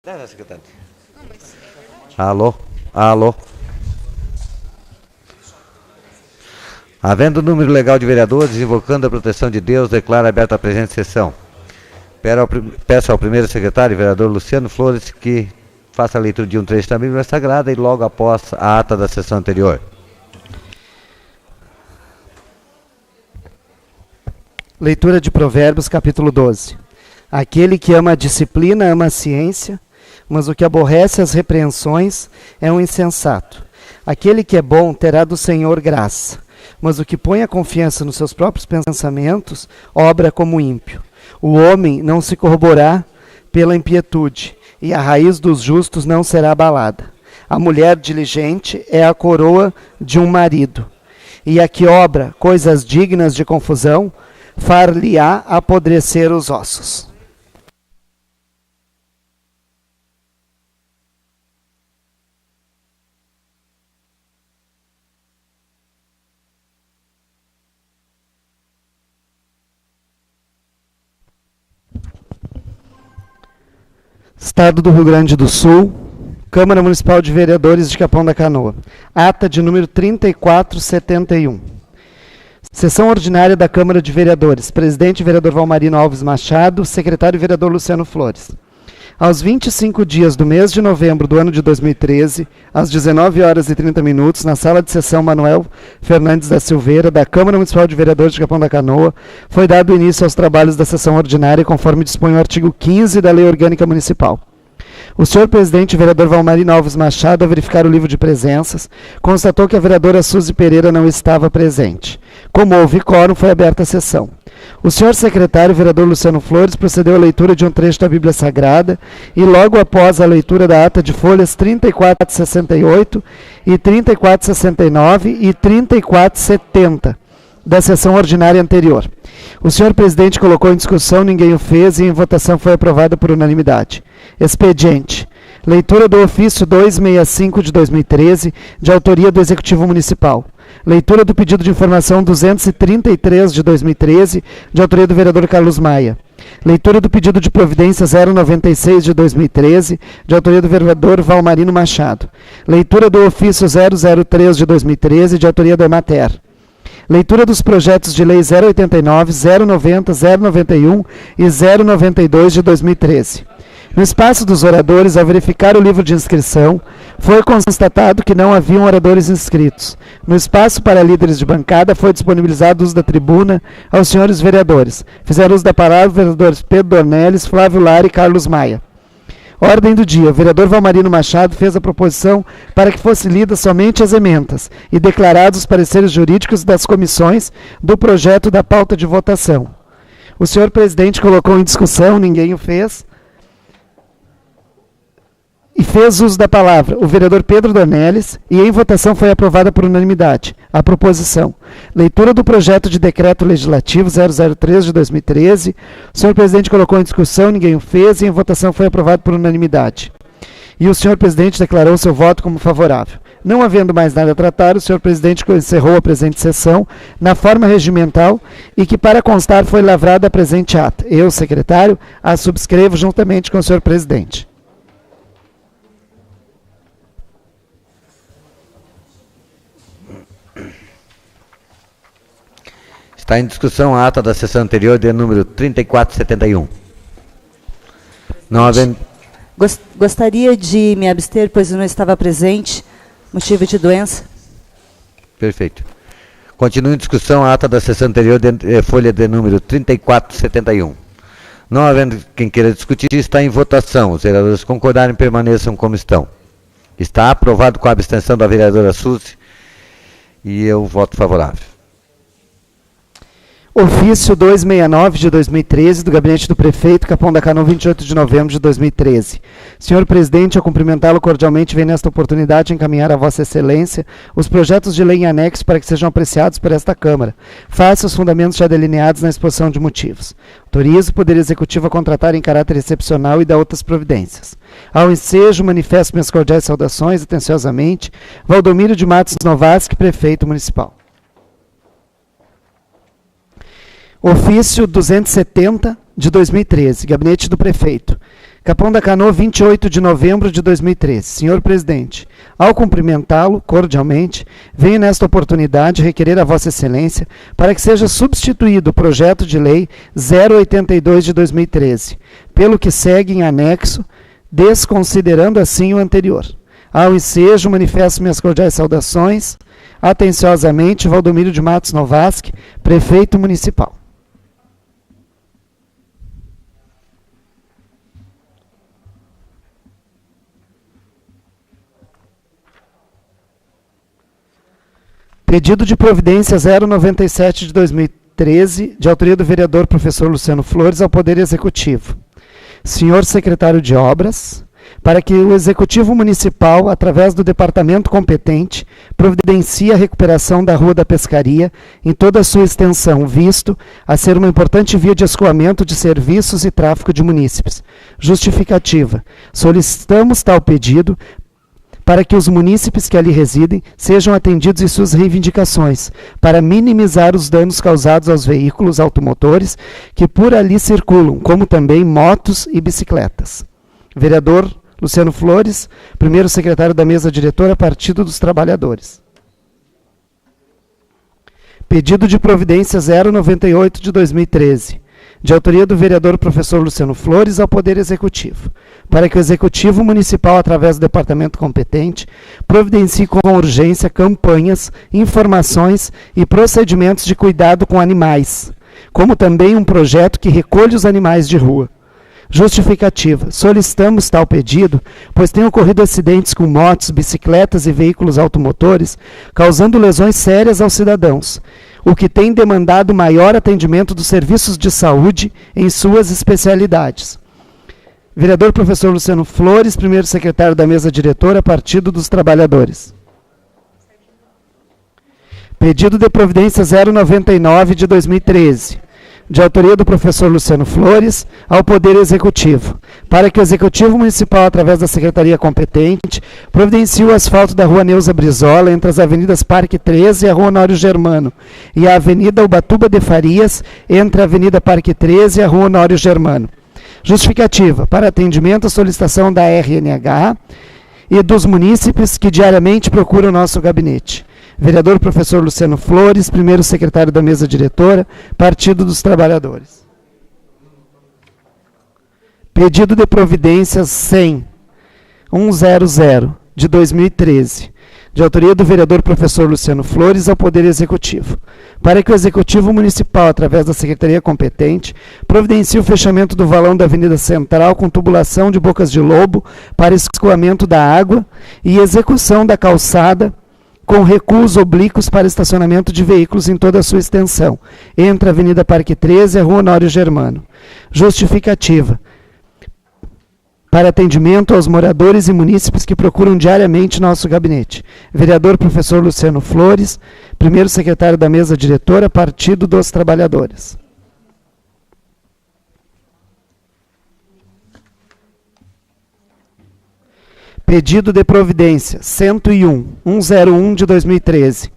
Secretário. Alô? Alô? Havendo número legal de vereadores, invocando a proteção de Deus, declaro aberta a presente sessão. Peço ao primeiro secretário, vereador Luciano Flores, que faça a leitura de um trecho da Bíblia Sagrada e logo após a ata da sessão anterior. Leitura de Provérbios, capítulo 12. Aquele que ama a disciplina ama a ciência, mas o que aborrece as repreensões é um insensato. Aquele que é bom terá do Senhor graça, mas o que põe a confiança nos seus próprios pensamentos obra como ímpio. O homem não se corroborará pela impietude, e a raiz dos justos não será abalada. A mulher diligente é a coroa de um marido, e a que obra coisas dignas de confusão, far-lhe-á apodrecer os ossos. Estado do Rio Grande do Sul, Câmara Municipal de Vereadores de Capão da Canoa. Ata de número 3471. Sessão ordinária da Câmara de Vereadores. Presidente, vereador Valmarino Alves Machado. Secretário, vereador Luciano Flores. Aos 25 dias do mês de novembro do ano de 2013, às 19 horas e 30 minutos, na sala de sessão Manuel Fernandes da Silveira, da Câmara Municipal de Vereadores de Capão da Canoa, foi dado início aos trabalhos da sessão ordinária, conforme dispõe o artigo 15 da Lei Orgânica Municipal. O senhor presidente, vereador Valmarino Alves Machado, ao verificar o livro de presenças, constatou que a vereadora Suzy Pereira não estava presente. Como houve quórum, foi aberta a sessão. O senhor secretário, vereador Luciano Flores, procedeu à leitura de um trecho da Bíblia Sagrada e, logo após a leitura da ata de folhas 3468 e 3469 e 3470 da sessão ordinária anterior. O senhor presidente colocou em discussão, ninguém o fez e em votação foi aprovada por unanimidade. Expediente. Leitura do ofício 265 de 2013, de autoria do Executivo Municipal. Leitura do pedido de informação 233 de 2013, de autoria do vereador Carlos Maia. Leitura do pedido de providência 096 de 2013, de autoria do vereador Valmarino Machado. Leitura do ofício 003 de 2013, de autoria da Emater. Leitura dos projetos de lei 089, 090, 091 e 092 de 2013. No espaço dos oradores, ao verificar o livro de inscrição, foi constatado que não haviam oradores inscritos. No espaço para líderes de bancada, foi disponibilizado o uso da tribuna aos senhores vereadores. Fizeram uso da palavra os vereadores Pedro Dornelles, Flávio Lara e Carlos Maia. Ordem do dia. O vereador Valmarino Machado fez a proposição para que fosse lida somente as emendas e declarados os pareceres jurídicos das comissões do projeto da pauta de votação. O senhor presidente colocou em discussão, ninguém o fez, e fez uso da palavra o vereador Pedro Dornelles, e em votação foi aprovada por unanimidade a proposição. Leitura do projeto de decreto legislativo 003 de 2013. O senhor presidente colocou em discussão, ninguém o fez, e em votação foi aprovado por unanimidade. E o senhor presidente declarou seu voto como favorável. Não havendo mais nada a tratar, o senhor presidente encerrou a presente sessão na forma regimental e que, para constar, foi lavrada a presente ata. Eu, secretário, a subscrevo juntamente com o senhor presidente. Está em discussão a ata da sessão anterior, de número 3471. Não havendo... Gostaria de me abster, pois eu não estava presente, motivo de doença. Perfeito. Continua em discussão a ata da sessão anterior, folha de número 3471. Não havendo quem queira discutir, está em votação. Os vereadores concordarem, permaneçam como estão. Está aprovado com a abstenção da vereadora Suzy e eu voto favorável. Ofício 269 de 2013, do Gabinete do Prefeito, Capão da Canoa, 28 de novembro de 2013. Senhor presidente, ao cumprimentá-lo cordialmente, venho nesta oportunidade encaminhar a Vossa Excelência os projetos de lei em anexo para que sejam apreciados por esta Câmara, face aos fundamentos já delineados na exposição de motivos. Autorizo o Poder Executivo a contratar em caráter excepcional e dar outras providências. Ao ensejo, manifesto minhas cordiais saudações, atenciosamente, Valdomiro de Matos Novaski, Prefeito Municipal. Ofício 270 de 2013, Gabinete do Prefeito, Capão da Canoa, 28 de novembro de 2013. Senhor Presidente, ao cumprimentá-lo cordialmente, venho nesta oportunidade requerer a Vossa Excelência para que seja substituído o projeto de lei 082 de 2013, pelo que segue em anexo, desconsiderando assim o anterior. Ao ensejo, manifesto minhas cordiais saudações. Atenciosamente, Valdomiro de Matos Novasque, Prefeito Municipal. Pedido de providência 097 de 2013, de autoria do vereador professor Luciano Flores, ao Poder Executivo. Senhor Secretário de Obras, para que o Executivo Municipal, através do departamento competente, providencie a recuperação da Rua da Pescaria em toda a sua extensão, visto a ser uma importante via de escoamento de serviços e tráfego de munícipes. Justificativa. Solicitamos tal pedido para que os munícipes que ali residem sejam atendidos em suas reivindicações, para minimizar os danos causados aos veículos automotores que por ali circulam, como também motos e bicicletas. Vereador Luciano Flores, primeiro secretário da mesa diretora, Partido dos Trabalhadores. Pedido de providência 098 de 2013, de autoria do vereador professor Luciano Flores, ao Poder Executivo, para que o Executivo Municipal, através do departamento competente, providencie com urgência campanhas, informações e procedimentos de cuidado com animais, como também um projeto que recolhe os animais de rua. Justificativa. Solicitamos tal pedido, pois têm ocorrido acidentes com motos, bicicletas e veículos automotores, causando lesões sérias aos cidadãos, o que tem demandado maior atendimento dos serviços de saúde em suas especialidades. Vereador professor Luciano Flores, primeiro secretário da mesa diretora, Partido dos Trabalhadores. Pedido de providência 099 de 2013. De autoria do professor Luciano Flores, ao Poder Executivo, para que o Executivo Municipal, através da Secretaria competente, providencie o asfalto da Rua Neuza Brizola, entre as avenidas Parque 13 e a Rua Honório Germano, e a Avenida Ubatuba de Farias, entre a Avenida Parque 13 e a Rua Honório Germano. Justificativa, para atendimento à solicitação da RNH e dos munícipes que diariamente procuram o nosso gabinete. Vereador professor Luciano Flores, primeiro secretário da mesa diretora, Partido dos Trabalhadores. Pedido de providências 100 de 2013, de autoria do vereador professor Luciano Flores, ao Poder Executivo, para que o Executivo Municipal, através da Secretaria competente, providencie o fechamento do valão da Avenida Central com tubulação de bocas de lobo para escoamento da água e execução da calçada com recuos oblíquos para estacionamento de veículos em toda a sua extensão, entre a Avenida Parque 13 e a Rua Honório Germano. Justificativa. Para atendimento aos moradores e munícipes que procuram diariamente nosso gabinete. Vereador professor Luciano Flores, primeiro secretário da mesa diretora, Partido dos Trabalhadores. Pedido de providência 101 de 2013,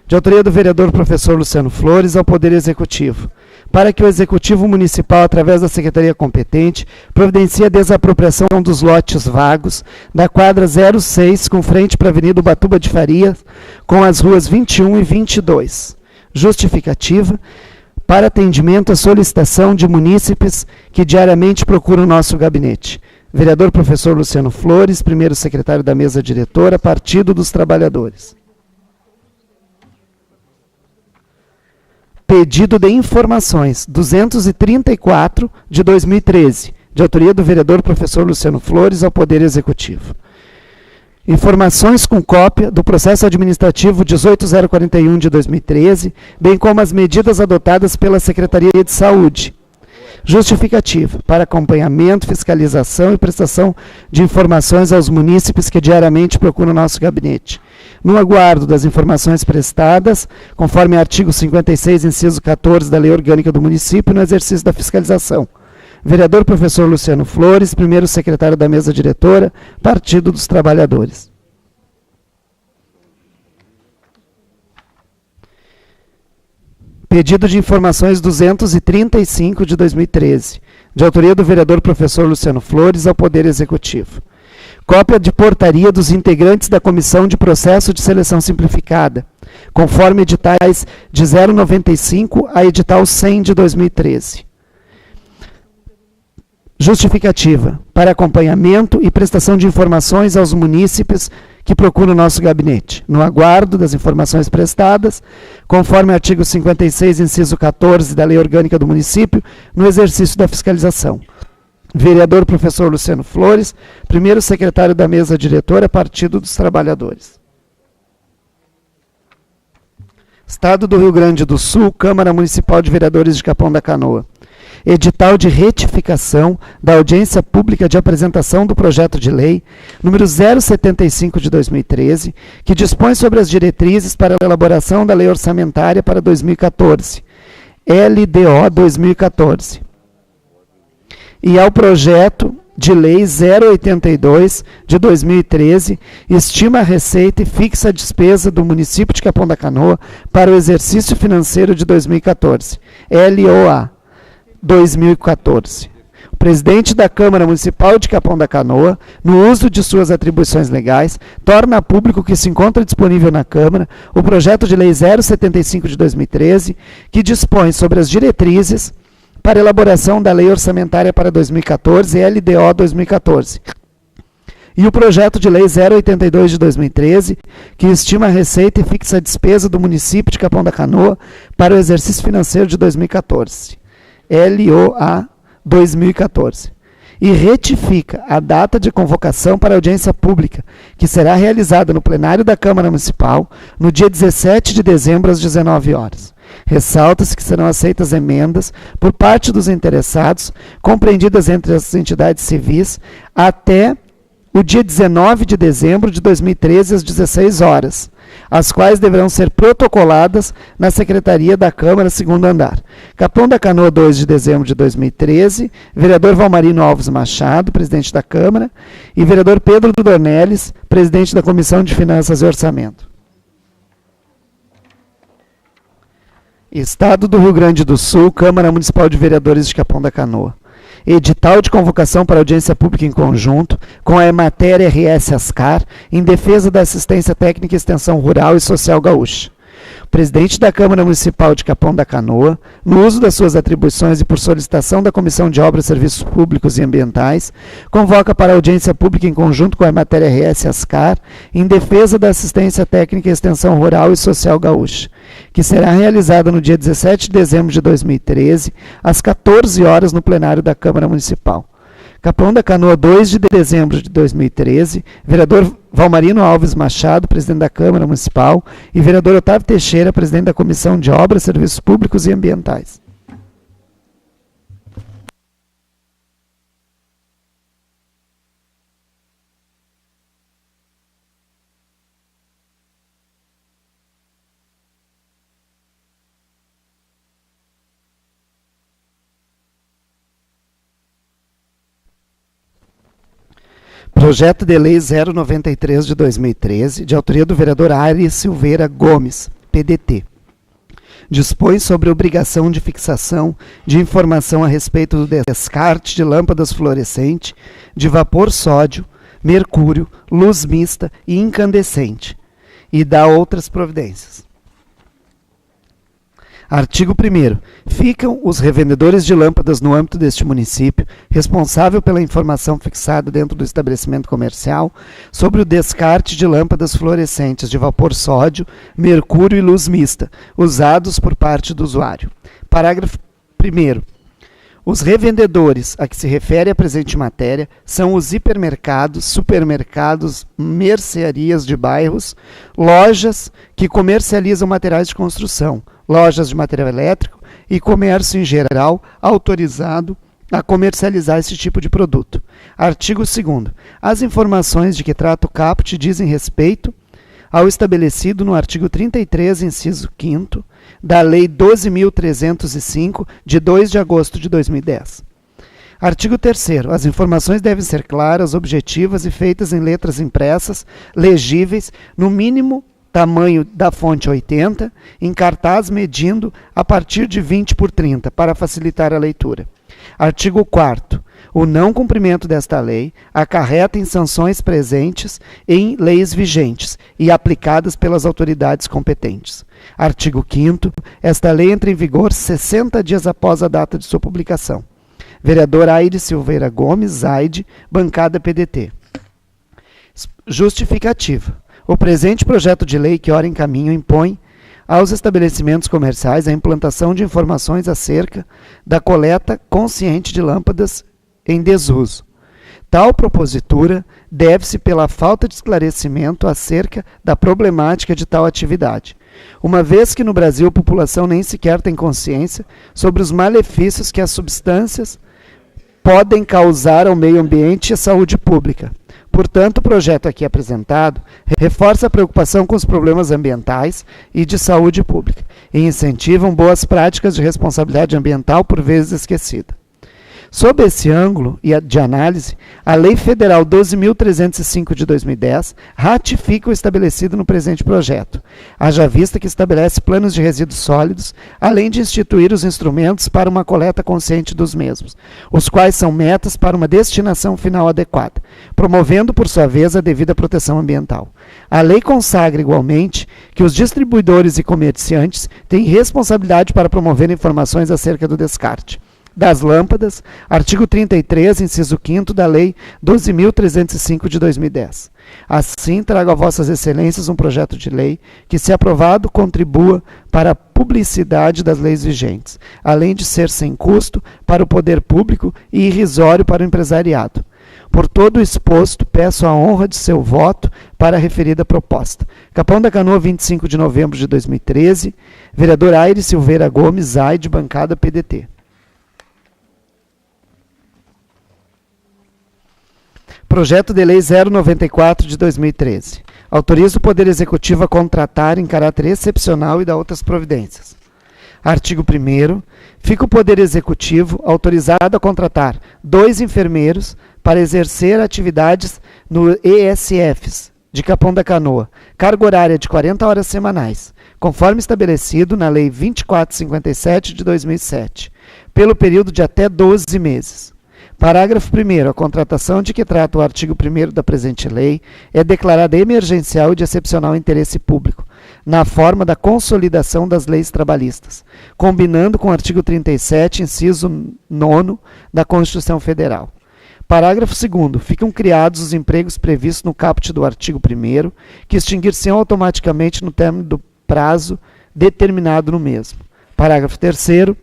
de autoria do vereador professor Luciano Flores, ao Poder Executivo, para que o Executivo Municipal, através da Secretaria competente, providencie a desapropriação dos lotes vagos da quadra 06, com frente para a Avenida Ubatuba de Farias, com as ruas 21 e 22. Justificativa, para atendimento à solicitação de munícipes que diariamente procuram o nosso gabinete. Vereador professor Luciano Flores, primeiro secretário da mesa diretora, Partido dos Trabalhadores. Pedido de informações 234 de 2013, de autoria do vereador professor Luciano Flores, ao Poder Executivo. Informações com cópia do processo administrativo 18041 de 2013, bem como as medidas adotadas pela Secretaria de Saúde. Justificativa, para acompanhamento, fiscalização e prestação de informações aos munícipes que diariamente procuram o nosso gabinete. No aguardo das informações prestadas, conforme artigo 56, inciso 14 da Lei Orgânica do Município, no exercício da fiscalização. Vereador professor Luciano Flores, primeiro secretário da mesa diretora, Partido dos Trabalhadores. Pedido de informações 235 de 2013, de autoria do vereador professor Luciano Flores, ao Poder Executivo. Cópia de portaria dos integrantes da Comissão de Processo de Seleção Simplificada, conforme editais de 095 a edital 100 de 2013. Justificativa para acompanhamento e prestação de informações aos munícipes que procuram o nosso gabinete, no aguardo das informações prestadas, conforme o artigo 56, inciso 14 da Lei Orgânica do Município, no exercício da fiscalização. Vereador professor Luciano Flores, primeiro secretário da mesa diretora, Partido dos Trabalhadores. Estado do Rio Grande do Sul, Câmara Municipal de Vereadores de Capão da Canoa. Edital de retificação da audiência pública de apresentação do projeto de lei número 075 de 2013, que dispõe sobre as diretrizes para a elaboração da lei orçamentária para 2014, LDO 2014. E ao projeto de lei 082 de 2013, estima a receita e fixa a despesa do município de Capão da Canoa para o exercício financeiro de 2014, LOA 2014. O presidente da Câmara Municipal de Capão da Canoa, no uso de suas atribuições legais, torna a público que se encontra disponível na Câmara o projeto de lei 075 de 2013, que dispõe sobre as diretrizes para elaboração da lei orçamentária para 2014, LDO 2014. E o projeto de lei 082 de 2013, que estima a receita e fixa a despesa do município de Capão da Canoa para o exercício financeiro de 2014. LOA 2014, e retifica a data de convocação para audiência pública, que será realizada no plenário da Câmara Municipal no dia 17 de dezembro às 19 horas. Ressalta-se que serão aceitas emendas por parte dos interessados, compreendidas entre as entidades civis, até o dia 19 de dezembro de 2013 às 16 horas, as quais deverão ser protocoladas na Secretaria da Câmara, segundo andar. Capão da Canoa, 2 de dezembro de 2013, vereador Valmarino Alves Machado, presidente da Câmara, e vereador Pedro Dornelles, presidente da Comissão de Finanças e Orçamento. Estado do Rio Grande do Sul, Câmara Municipal de Vereadores de Capão da Canoa. Edital de convocação para audiência pública em conjunto com a Emater RS Ascar, em defesa da assistência técnica e extensão rural e social gaúcha. O presidente da Câmara Municipal de Capão da Canoa, no uso das suas atribuições e por solicitação da Comissão de Obras, Serviços Públicos e Ambientais, convoca para audiência pública em conjunto com a Emater RS Ascar, em defesa da assistência técnica e extensão rural e social gaúcha, que será realizada no dia 17 de dezembro de 2013, às 14 horas, no plenário da Câmara Municipal. Capão da Canoa, 2 de dezembro de 2013, vereador Valmarino Alves Machado, presidente da Câmara Municipal, e vereador Otávio Teixeira, presidente da Comissão de Obras, Serviços Públicos e Ambientais. Projeto de Lei 093 de 2013, de autoria do vereador Ari Silveira Gomes, PDT. Dispõe sobre a obrigação de fixação de informação a respeito do descarte de lâmpadas fluorescentes de vapor sódio, mercúrio, luz mista e incandescente, e dá outras providências. Artigo 1º. Ficam os revendedores de lâmpadas no âmbito deste município, responsável pela informação fixada dentro do estabelecimento comercial sobre o descarte de lâmpadas fluorescentes de vapor sódio, mercúrio e luz mista, usados por parte do usuário. Parágrafo 1º. Os revendedores a que se refere a presente matéria são os hipermercados, supermercados, mercearias de bairros, lojas que comercializam materiais de construção, lojas de material elétrico e comércio em geral autorizado a comercializar esse tipo de produto. Artigo 2º. As informações de que trata o caput dizem respeito ao estabelecido no artigo 33, inciso 5º, da Lei 12.305, de 2 de agosto de 2010. Artigo 3º. As informações devem ser claras, objetivas e feitas em letras impressas, legíveis, no mínimo tamanho da fonte 80, em cartaz medindo a partir de 20 por 30, para facilitar a leitura. Artigo 4º. O não cumprimento desta lei acarreta em sanções presentes em leis vigentes e aplicadas pelas autoridades competentes. Artigo 5º. Esta lei entra em vigor 60 dias após a data de sua publicação. Vereador Aires Silveira Gomes, Zaide, bancada PDT. Justificativa. O presente projeto de lei que ora em caminho impõe aos estabelecimentos comerciais a implantação de informações acerca da coleta consciente de lâmpadas em desuso. Tal propositura deve-se pela falta de esclarecimento acerca da problemática de tal atividade, uma vez que no Brasil a população nem sequer tem consciência sobre os malefícios que as substâncias podem causar ao meio ambiente e à saúde pública. Portanto, o projeto aqui apresentado reforça a preocupação com os problemas ambientais e de saúde pública e incentivam boas práticas de responsabilidade ambiental por vezes esquecida. Sob esse ângulo de análise, a Lei Federal 12.305 de 2010 ratifica o estabelecido no presente projeto, haja vista que estabelece planos de resíduos sólidos, além de instituir os instrumentos para uma coleta consciente dos mesmos, os quais são metas para uma destinação final adequada, promovendo, por sua vez, a devida proteção ambiental. A lei consagra, igualmente, que os distribuidores e comerciantes têm responsabilidade para promover informações acerca do descarte das lâmpadas, artigo 33, inciso 5º da Lei 12.305 de 2010. Assim, trago a vossas excelências um projeto de lei que, se aprovado, contribua para a publicidade das leis vigentes, além de ser sem custo para o poder público e irrisório para o empresariado. Por todo o exposto, peço a honra de seu voto para a referida proposta. Capão da Canoa, 25 de novembro de 2013, vereador Aires Silveira Gomes, Zaide, bancada PDT. Projeto de Lei 094 de 2013. Autoriza o Poder Executivo a contratar em caráter excepcional e dar outras providências. Artigo 1º. Fica o Poder Executivo autorizado a contratar 2 enfermeiros para exercer atividades no ESFs de Capão da Canoa, carga horária de 40 horas semanais, conforme estabelecido na Lei 2457 de 2007, pelo período de até 12 meses. Parágrafo 1º. A contratação de que trata o artigo 1º da presente lei é declarada emergencial e de excepcional interesse público, na forma da consolidação das leis trabalhistas, combinando com o artigo 37, inciso 9 da Constituição Federal. Parágrafo 2º. Ficam criados os empregos previstos no caput do artigo 1º, que extinguir-se-ão automaticamente no término do prazo determinado no mesmo. Parágrafo 3º.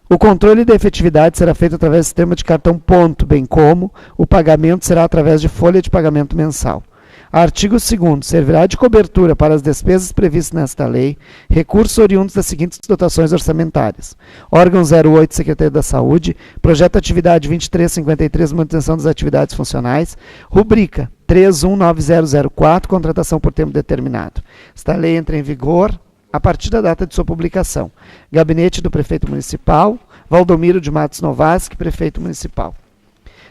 O controle da efetividade será feito através do sistema de cartão ponto, bem como o pagamento será através de folha de pagamento mensal. Artigo 2º. Servirá de cobertura para as despesas previstas nesta lei recursos oriundos das seguintes dotações orçamentárias. Órgão 08, Secretaria da Saúde, Projeto Atividade 2353, Manutenção das Atividades Funcionais, rubrica 319004, Contratação por tempo determinado. Esta lei entra em vigor a partir da data de sua publicação. Gabinete do Prefeito Municipal, Valdomiro de Matos Novaski, Prefeito Municipal.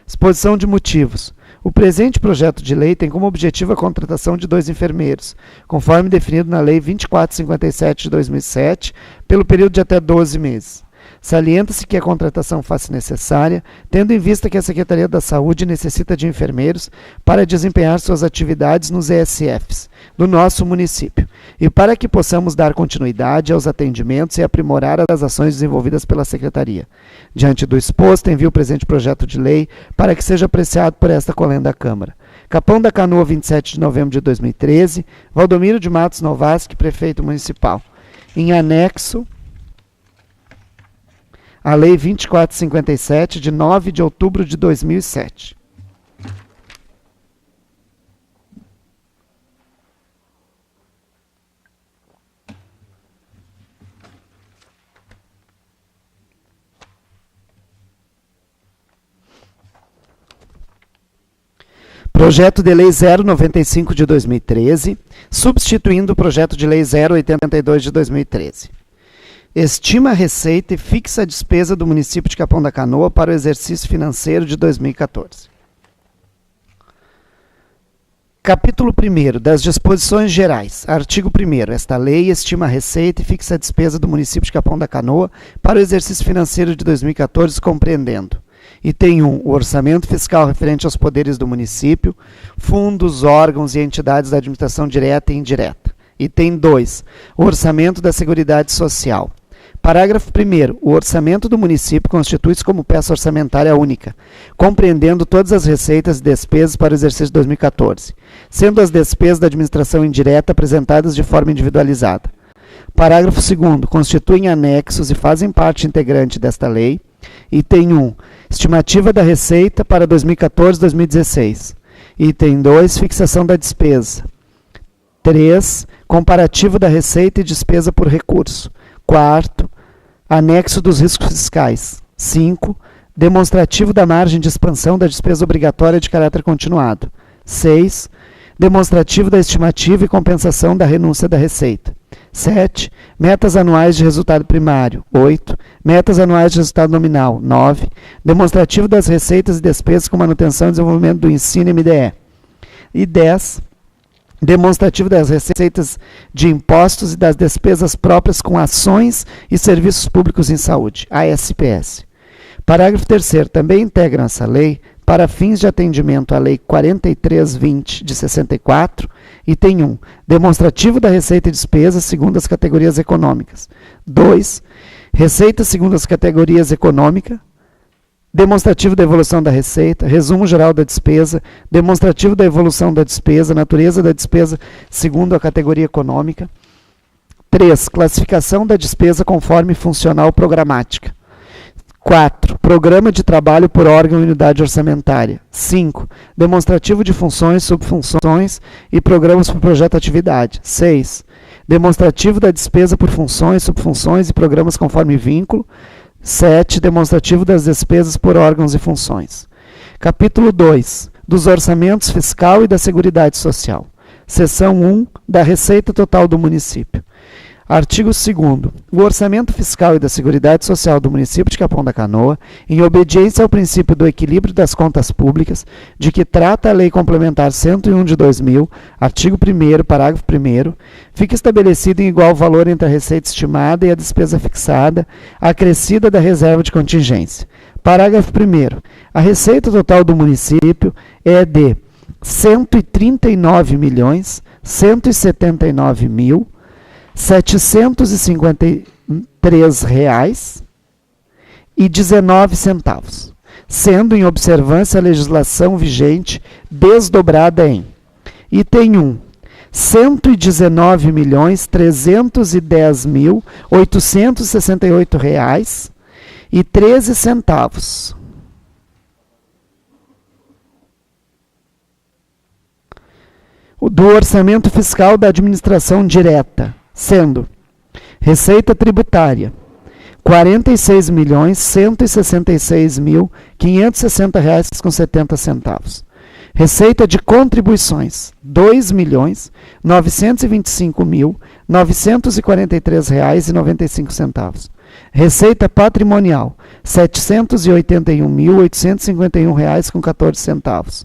Exposição de motivos. O presente projeto de lei tem como objetivo a contratação de 2 enfermeiros, conforme definido na Lei 2457 de 2007, pelo período de até 12 meses. Salienta-se que a contratação faça necessária, tendo em vista que a Secretaria da Saúde necessita de enfermeiros para desempenhar suas atividades nos ESFs do nosso município, e para que possamos dar continuidade aos atendimentos e aprimorar as ações desenvolvidas pela Secretaria. Diante do exposto, envio o presente projeto de lei para que seja apreciado por esta colenda da Câmara. Capão da Canoa, 27 de novembro de 2013, Valdomiro de Matos Novaski, Prefeito Municipal. Em anexo, a Lei 2457, de 9 de outubro de 2007. Projeto de Lei 095 de 2013, substituindo o Projeto de Lei 082 de 2013. Estima a receita e fixa a despesa do município de Capão da Canoa para o exercício financeiro de 2014. Capítulo 1º, das disposições gerais. Artigo 1º. Esta lei estima a receita e fixa a despesa do município de Capão da Canoa para o exercício financeiro de 2014, compreendendo: item 1, o orçamento fiscal referente aos poderes do município, fundos, órgãos e entidades da administração direta e indireta. Item 2, o orçamento da Seguridade Social. Parágrafo 1º. O orçamento do município constitui-se como peça orçamentária única, compreendendo todas as receitas e despesas para o exercício de 2014, sendo as despesas da administração indireta apresentadas de forma individualizada. Parágrafo 2º. Constituem anexos e fazem parte integrante desta lei: item 1, estimativa da receita para 2014-2016. Item 2, fixação da despesa. 3, comparativo da receita e despesa por recurso. 4, anexo dos riscos fiscais. 5, demonstrativo da margem de expansão da despesa obrigatória de caráter continuado. 6, demonstrativo da estimativa e compensação da renúncia da receita. 7, metas anuais de resultado primário. 8, metas anuais de resultado nominal. 9, demonstrativo das receitas e despesas com manutenção e desenvolvimento do ensino MDE. E 10, demonstrativo das receitas de impostos e das despesas próprias com ações e serviços públicos em saúde, ASPS. Parágrafo 3º. Também integram essa lei, para fins de atendimento à Lei 4320 de 64, item 1, demonstrativo da receita e despesa segundo as categorias econômicas. 2, receita segundo as categorias econômicas. Demonstrativo da evolução da receita, resumo geral da despesa, demonstrativo da evolução da despesa, natureza da despesa segundo a categoria econômica. 3, classificação da despesa conforme funcional programática. 4, programa de trabalho por órgão e unidade orçamentária. 5, demonstrativo de funções, subfunções e programas por projeto atividade. 6, demonstrativo da despesa por funções, subfunções e programas conforme vínculo. 7, demonstrativo das despesas por órgãos e funções. Capítulo 2, dos orçamentos fiscal e da Seguridade Social. Seção 1, da receita total do município. Artigo 2º. O orçamento fiscal e da Seguridade Social do município de Capão da Canoa, em obediência ao princípio do equilíbrio das contas públicas, de que trata a Lei Complementar 101 de 2000, artigo 1º, parágrafo 1º, fica estabelecido em igual valor entre a receita estimada e a despesa fixada, acrescida da reserva de contingência. Parágrafo 1º. A receita total do município é de R$ 139.753,19, sendo em observância a legislação vigente desdobrada em: item 1, R$ 119.310.868,13. Do orçamento fiscal da administração direta, sendo receita tributária R$ 46.166.560,70. Receita de contribuições R$ 2.925.943,95. Receita patrimonial R$ 781.851,14.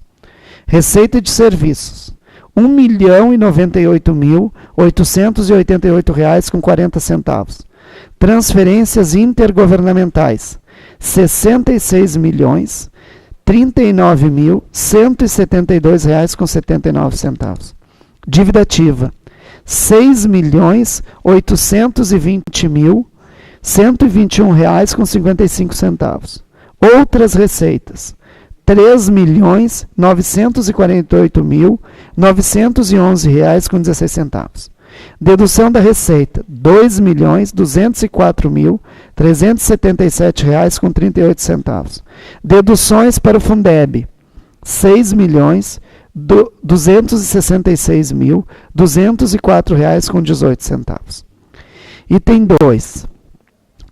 Receita de serviços R$ 1.098.888,40. Transferências intergovernamentais R$ 66.039.172,79. Dívida ativa R$ 6.820.121,55. Outras receitas R$ 3.948.911,16. Dedução da receita R$ 2.204.377,38. Deduções para o Fundeb R$ 6.266.204,18. Item 2.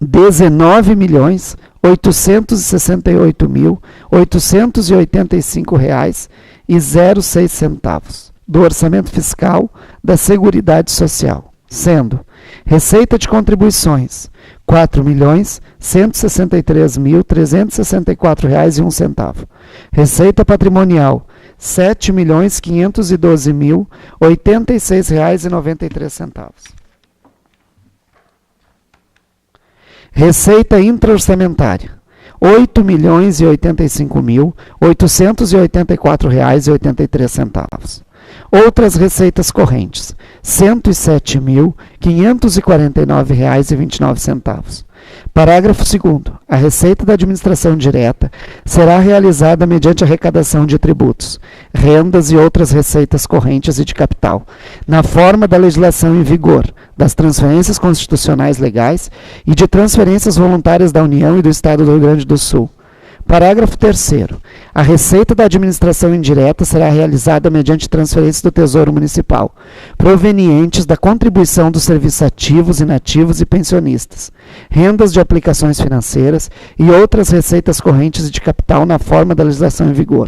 R$ 19.868.885,06 do orçamento fiscal da Seguridade Social, sendo receita de contribuições R$ 4.163.364,01. Receita patrimonial 7.512.086,93. Receita intraorçamentária, R$ 8.085.884,83. Outras receitas correntes, R$ 107.549,29. Parágrafo 2º. A receita da administração direta será realizada mediante arrecadação de tributos, rendas e outras receitas correntes e de capital, na forma da legislação em vigor, das transferências constitucionais legais e de transferências voluntárias da União e do Estado do Rio Grande do Sul. Parágrafo 3º. A receita da administração indireta será realizada mediante transferências do Tesouro Municipal, provenientes da contribuição dos serviços ativos, inativos e pensionistas, rendas de aplicações financeiras e outras receitas correntes de capital na forma da legislação em vigor.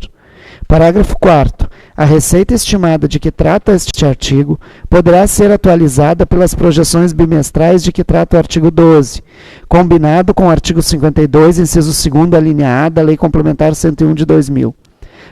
Parágrafo 4º. A receita estimada de que trata este artigo poderá ser atualizada pelas projeções bimestrais de que trata o artigo 12, combinado com o artigo 52, inciso 2º, alínea A da Lei Complementar 101 de 2000.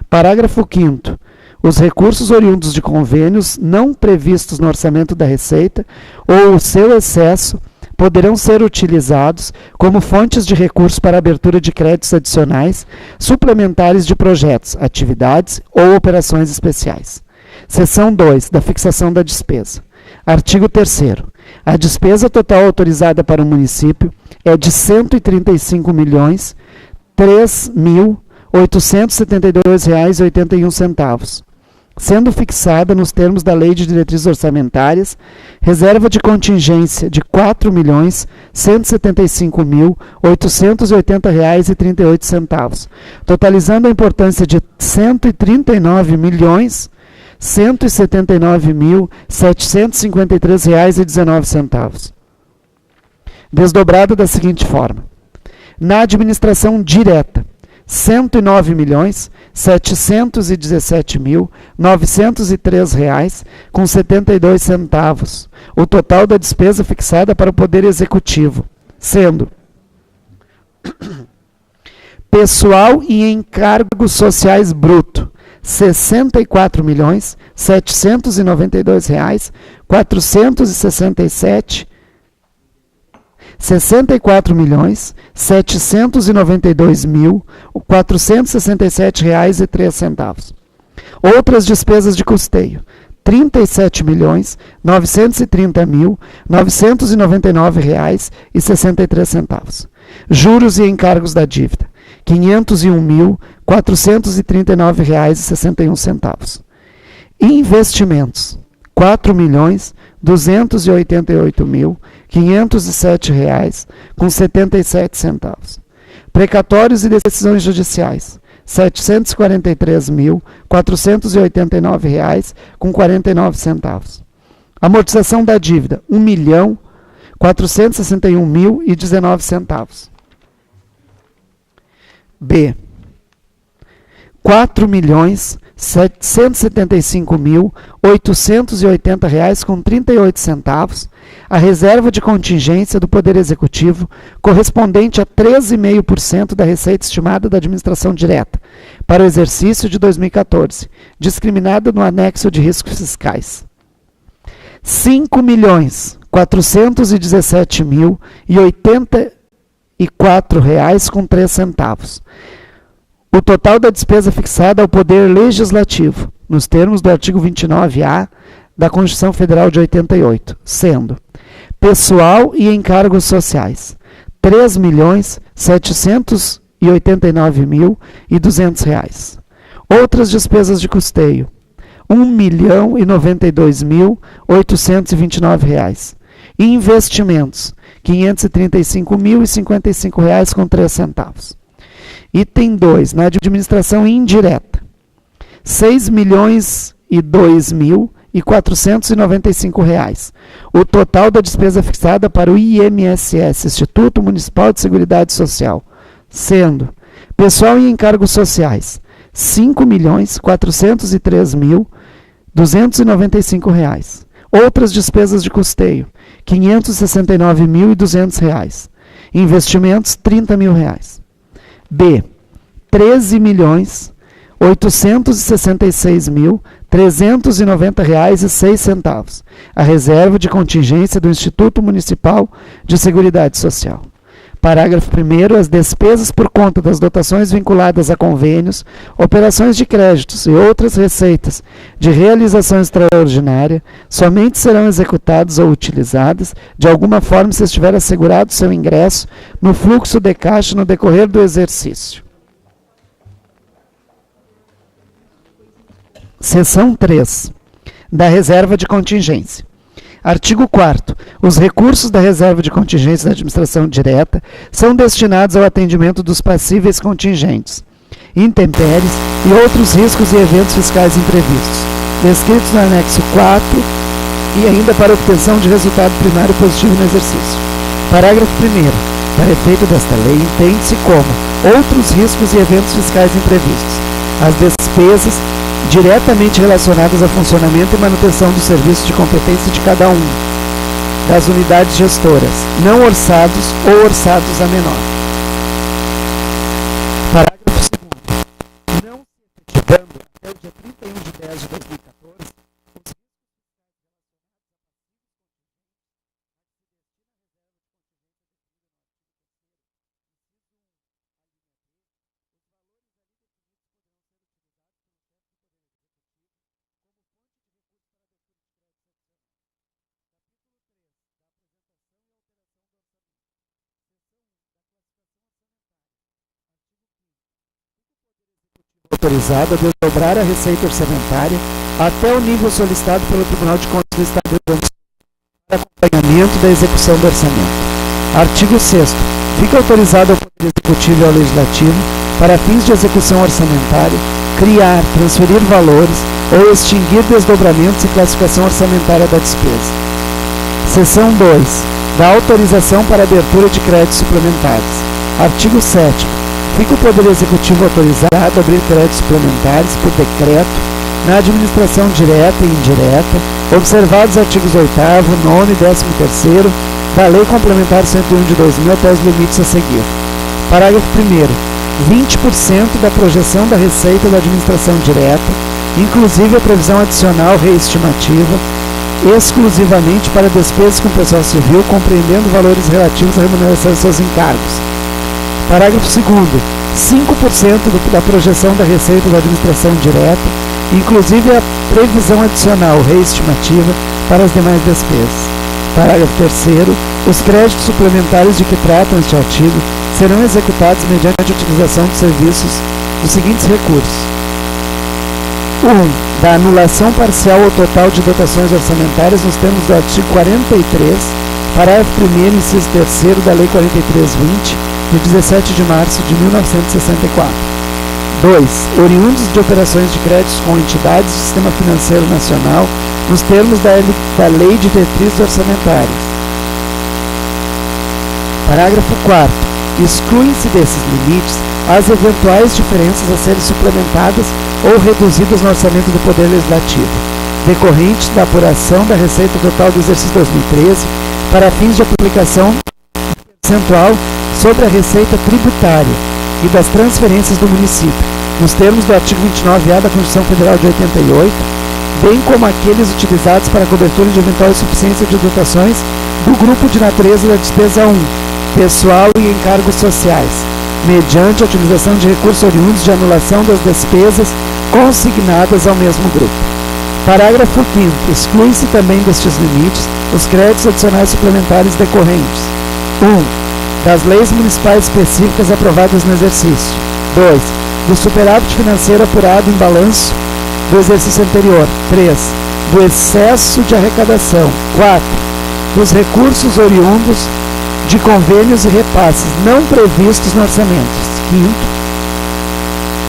Parágrafo 5º. Os recursos oriundos de convênios não previstos no orçamento da Receita ou o seu excesso poderão ser utilizados como fontes de recursos para abertura de créditos adicionais, suplementares de projetos, atividades ou operações especiais. Seção 2, da fixação da despesa. Artigo 3º. A despesa total autorizada para o município é de R$ 135.303.872,81, sendo fixada nos termos da Lei de Diretrizes Orçamentárias, reserva de contingência de R$ 4.175.880,38, totalizando a importância de R$ 139.179.753,19. Desdobrado da seguinte forma: na administração direta, R$ 109.717.903,72, o total da despesa fixada para o Poder Executivo, sendo pessoal e encargos sociais bruto, R$ 64.792,467, R$ 64.792.467,03. Outras despesas de custeio, R$ 37.930.999,63. Juros e encargos da dívida, R$ 501.439,61. Investimentos, R$ 4.288.507,77. Precatórios e decisões judiciais, R$ 743.489,49. Amortização da dívida, R$ 1.461.019. B. R$ 4.775.880,38, a reserva de contingência do Poder Executivo, correspondente a 13,5% da receita estimada da administração direta, para o exercício de 2014, discriminada no anexo de riscos fiscais. R$ 5.417.084,03. O total da despesa fixada ao Poder Legislativo, nos termos do artigo 29-A da Constituição Federal de 88, sendo pessoal e encargos sociais, R$ 3.789.200. Outras despesas de custeio, R$ 1.092.829. Investimentos, R$ 535.055,03. Item 2, na administração indireta, R$ 6.002.495. O total da despesa fixada para o IMSS, Instituto Municipal de Seguridade Social, sendo pessoal e encargos sociais, R$ 5.403.295. Outras despesas de custeio, R$ 569.200. Investimentos, R$ 30.000. B. R$ R$ 866.390,06, a reserva de contingência do Instituto Municipal de Seguridade Social. Parágrafo 1º. As despesas por conta das dotações vinculadas a convênios, operações de créditos e outras receitas de realização extraordinária somente serão executadas ou utilizadas de alguma forma se estiver assegurado seu ingresso no fluxo de caixa no decorrer do exercício. Seção 3. Da reserva de contingência. Artigo 4º. Os recursos da reserva de contingência da administração direta são destinados ao atendimento dos passíveis contingentes, intempéries e outros riscos e eventos fiscais imprevistos, descritos no anexo 4 e ainda para obtenção de resultado primário positivo no exercício. Parágrafo 1º. Para efeito desta lei, entende-se como outros riscos e eventos fiscais imprevistos as despesas diretamente relacionadas ao funcionamento e manutenção dos serviços de competência de cada um das unidades gestoras, não orçados ou orçados a menor. Parágrafo 2º. Não se efetivando até o dia 31/10/2014, os autorizado a desdobrar a receita orçamentária até o nível solicitado pelo Tribunal de Contas do Estado do Rio Grande do Sul para acompanhamento da execução do orçamento. Artigo 6º. Fica autorizado ao Poder Executivo e ao Legislativo, para fins de execução orçamentária, criar, transferir valores ou extinguir desdobramentos e classificação orçamentária da despesa. Seção 2. Da autorização para abertura de créditos suplementares. Artigo 7º. Fica o Poder Executivo autorizado a abrir créditos suplementares por decreto na administração direta e indireta, observados os artigos 8º, 9º e 13º da Lei Complementar 101 de 2000 até os limites a seguir. Parágrafo 1º. 20% da projeção da receita da administração direta, inclusive a previsão adicional reestimativa, exclusivamente para despesas com pessoal civil, compreendendo valores relativos à remuneração de seus encargos. Parágrafo 2º. 5% da projeção da receita da administração direta, inclusive a previsão adicional reestimativa para as demais despesas. Parágrafo 3º. Os créditos suplementares de que tratam este artigo serão executados mediante a utilização dos serviços dos seguintes recursos. 1. Da anulação parcial ou total de dotações orçamentárias nos termos do artigo 43, parágrafo 1º, inciso 3º da Lei 43/20, de 17 de março de 1964. 2. Oriundos de operações de créditos com entidades do Sistema Financeiro Nacional, nos termos da Lei de Diretrizes Orçamentárias. Parágrafo 4º. Excluem-se desses limites as eventuais diferenças a serem suplementadas ou reduzidas no orçamento do Poder Legislativo, decorrentes da apuração da receita total do exercício 2013 para fins de aplicação percentual sobre a receita tributária e das transferências do município, nos termos do artigo 29-A da Constituição Federal de 88, bem como aqueles utilizados para a cobertura de eventual insuficiência de dotações do grupo de natureza da despesa 1, pessoal e encargos sociais, mediante a utilização de recursos oriundos de anulação das despesas consignadas ao mesmo grupo. Parágrafo 5º. Exclui-se também destes limites os créditos adicionais suplementares decorrentes: 1. Das leis municipais específicas aprovadas no exercício. 2. Do superávit financeiro apurado em balanço do exercício anterior. 3. Do excesso de arrecadação. 4. Dos recursos oriundos de convênios e repasses não previstos no orçamento. 5º.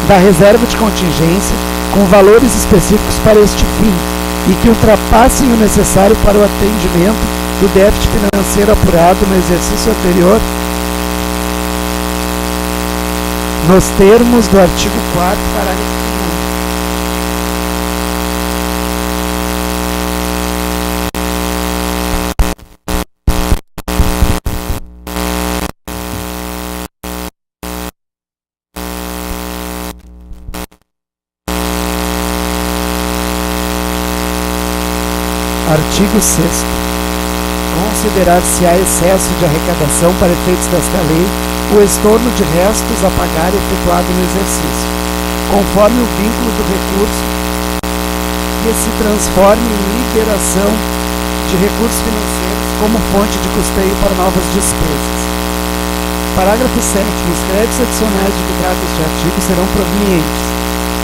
Da reserva de contingência com valores específicos para este fim e que ultrapassem o necessário para o atendimento do déficit financeiro apurado no exercício anterior, nos termos do artigo 4º, parágrafo Artigo 6º. Considerar-se-á excesso de arrecadação para efeitos desta lei o estorno de restos a pagar efetuado no exercício, conforme o vínculo do recurso que se transforme em liberação de recursos financeiros como fonte de custeio para novas despesas. Parágrafo 7º. Os créditos adicionais de que trata este artigo serão provenientes: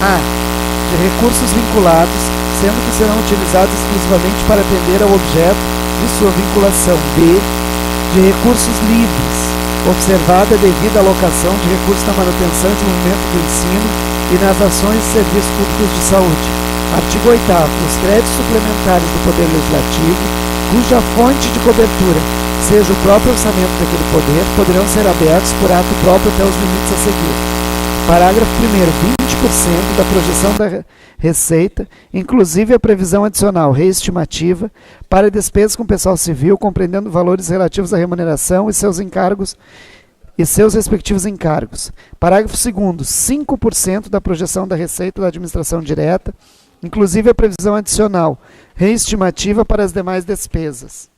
a. de recursos vinculados, sendo que serão utilizados exclusivamente para atender ao objeto de sua vinculação; b. de recursos livres, observada a devida alocação de recursos na manutenção e desenvolvimento do ensino e nas ações de serviços públicos de saúde. Artigo 8º. Os créditos suplementares do Poder Legislativo, cuja fonte de cobertura seja o próprio orçamento daquele poder, poderão ser abertos por ato próprio até os limites a seguir. Parágrafo 1º. 20% da projeção da receita, inclusive a previsão adicional reestimativa, para despesas com pessoal civil, compreendendo valores relativos à remuneração e seus encargos e seus respectivos encargos. Parágrafo 2º. 5% da projeção da receita da administração direta, inclusive a previsão adicional reestimativa para as demais despesas.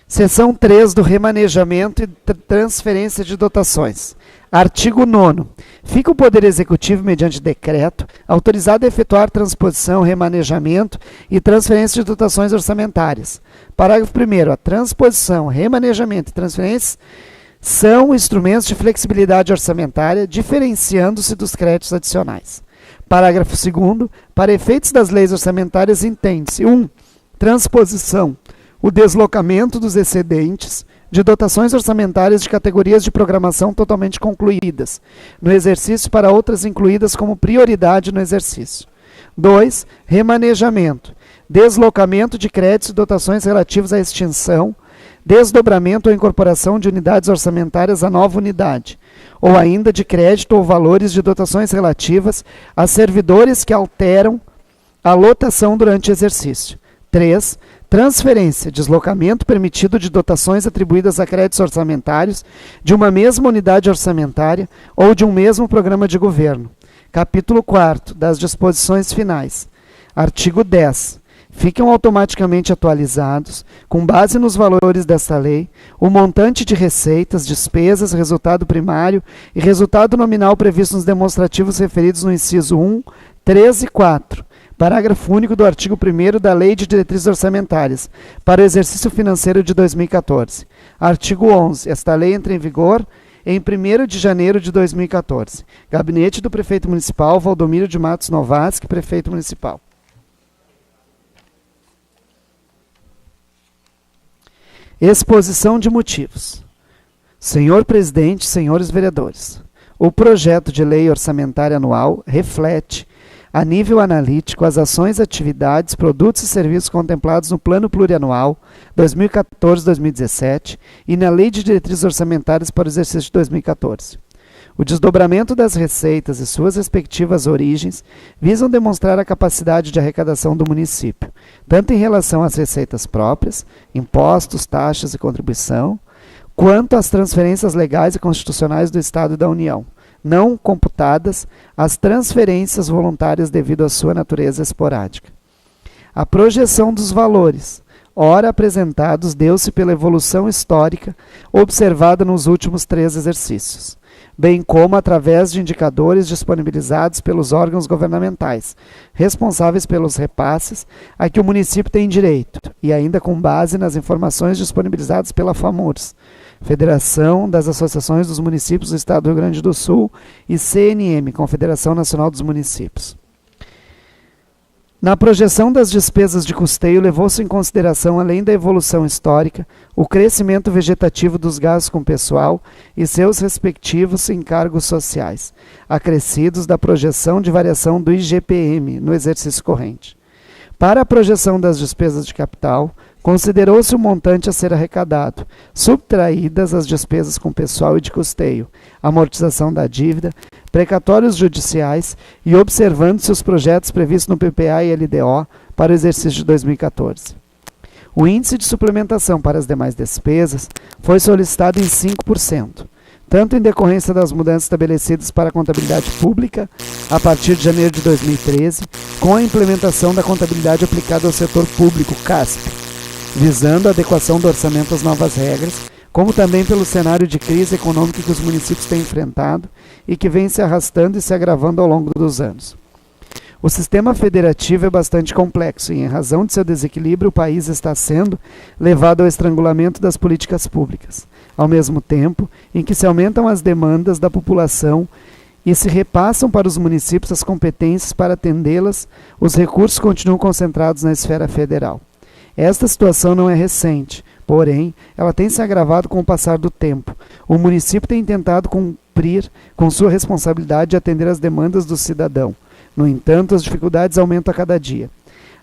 Seção 3 do remanejamento e transferência de dotações. Artigo 9º. Fica o Poder Executivo, mediante decreto, autorizado a efetuar transposição, remanejamento e transferência de dotações orçamentárias. Parágrafo 1º. A transposição, remanejamento e transferências são instrumentos de flexibilidade orçamentária, diferenciando-se dos créditos adicionais. Parágrafo 2º. Para efeitos das leis orçamentárias, entende-se: 1. Transposição: o deslocamento dos excedentes de dotações orçamentárias de categorias de programação totalmente concluídas no exercício para outras incluídas como prioridade no exercício. 2. Remanejamento: deslocamento de créditos e dotações relativos à extinção, desdobramento ou incorporação de unidades orçamentárias à nova unidade, ou ainda de crédito ou valores de dotações relativas a servidores que alteram a lotação durante o exercício. 3. Transferência, deslocamento permitido de dotações atribuídas a créditos orçamentários de uma mesma unidade orçamentária ou de um mesmo programa de governo. Capítulo 4º das disposições finais. Artigo 10. Ficam automaticamente atualizados, com base nos valores desta lei, o montante de receitas, despesas, resultado primário e resultado nominal previsto nos demonstrativos referidos no inciso 1, 3 e 4. Parágrafo único do artigo 1º da Lei de Diretrizes Orçamentárias para o exercício financeiro de 2014. Artigo 11. Esta lei entra em vigor em 1º de janeiro de 2014. Gabinete do Prefeito Municipal, Valdomiro de Matos Novaski, Prefeito Municipal. Exposição de motivos. Senhor Presidente, senhores vereadores, o projeto de lei orçamentária anual reflete, a nível analítico, as ações, atividades, produtos e serviços contemplados no Plano Plurianual 2014-2017 e na Lei de Diretrizes Orçamentárias para o exercício de 2014. O desdobramento das receitas e suas respectivas origens visam demonstrar a capacidade de arrecadação do município, tanto em relação às receitas próprias, impostos, taxas e contribuição, quanto às transferências legais e constitucionais do Estado e da União, não computadas as transferências voluntárias devido à sua natureza esporádica. A projeção dos valores, ora apresentados, deu-se pela evolução histórica observada nos últimos 3 exercícios, bem como através de indicadores disponibilizados pelos órgãos governamentais, responsáveis pelos repasses a que o município tem direito, e ainda com base nas informações disponibilizadas pela FAMURS, Federação das Associações dos Municípios do Estado do Rio Grande do Sul, e CNM, Confederação Nacional dos Municípios. Na projeção das despesas de custeio, levou-se em consideração, além da evolução histórica, o crescimento vegetativo dos gastos com pessoal e seus respectivos encargos sociais, acrescidos da projeção de variação do IGPM no exercício corrente. Para a projeção das despesas de capital, considerou-se o montante a ser arrecadado, subtraídas as despesas com pessoal e de custeio, amortização da dívida, precatórios judiciais e observando-se os projetos previstos no PPA e LDO para o exercício de 2014. O índice de suplementação para as demais despesas foi solicitado em 5%, tanto em decorrência das mudanças estabelecidas para a contabilidade pública a partir de janeiro de 2013, com a implementação da contabilidade aplicada ao setor público, CASP, visando a adequação do orçamento às novas regras, como também pelo cenário de crise econômica que os municípios têm enfrentado e que vem se arrastando e se agravando ao longo dos anos. O sistema federativo é bastante complexo e, em razão de seu desequilíbrio, o país está sendo levado ao estrangulamento das políticas públicas, ao mesmo tempo em que se aumentam as demandas da população e se repassam para os municípios as competências para atendê-las, os recursos continuam concentrados na esfera federal. Esta situação não é recente, porém, ela tem se agravado com o passar do tempo. O município tem tentado cumprir com sua responsabilidade de atender às demandas do cidadão. No entanto, as dificuldades aumentam a cada dia.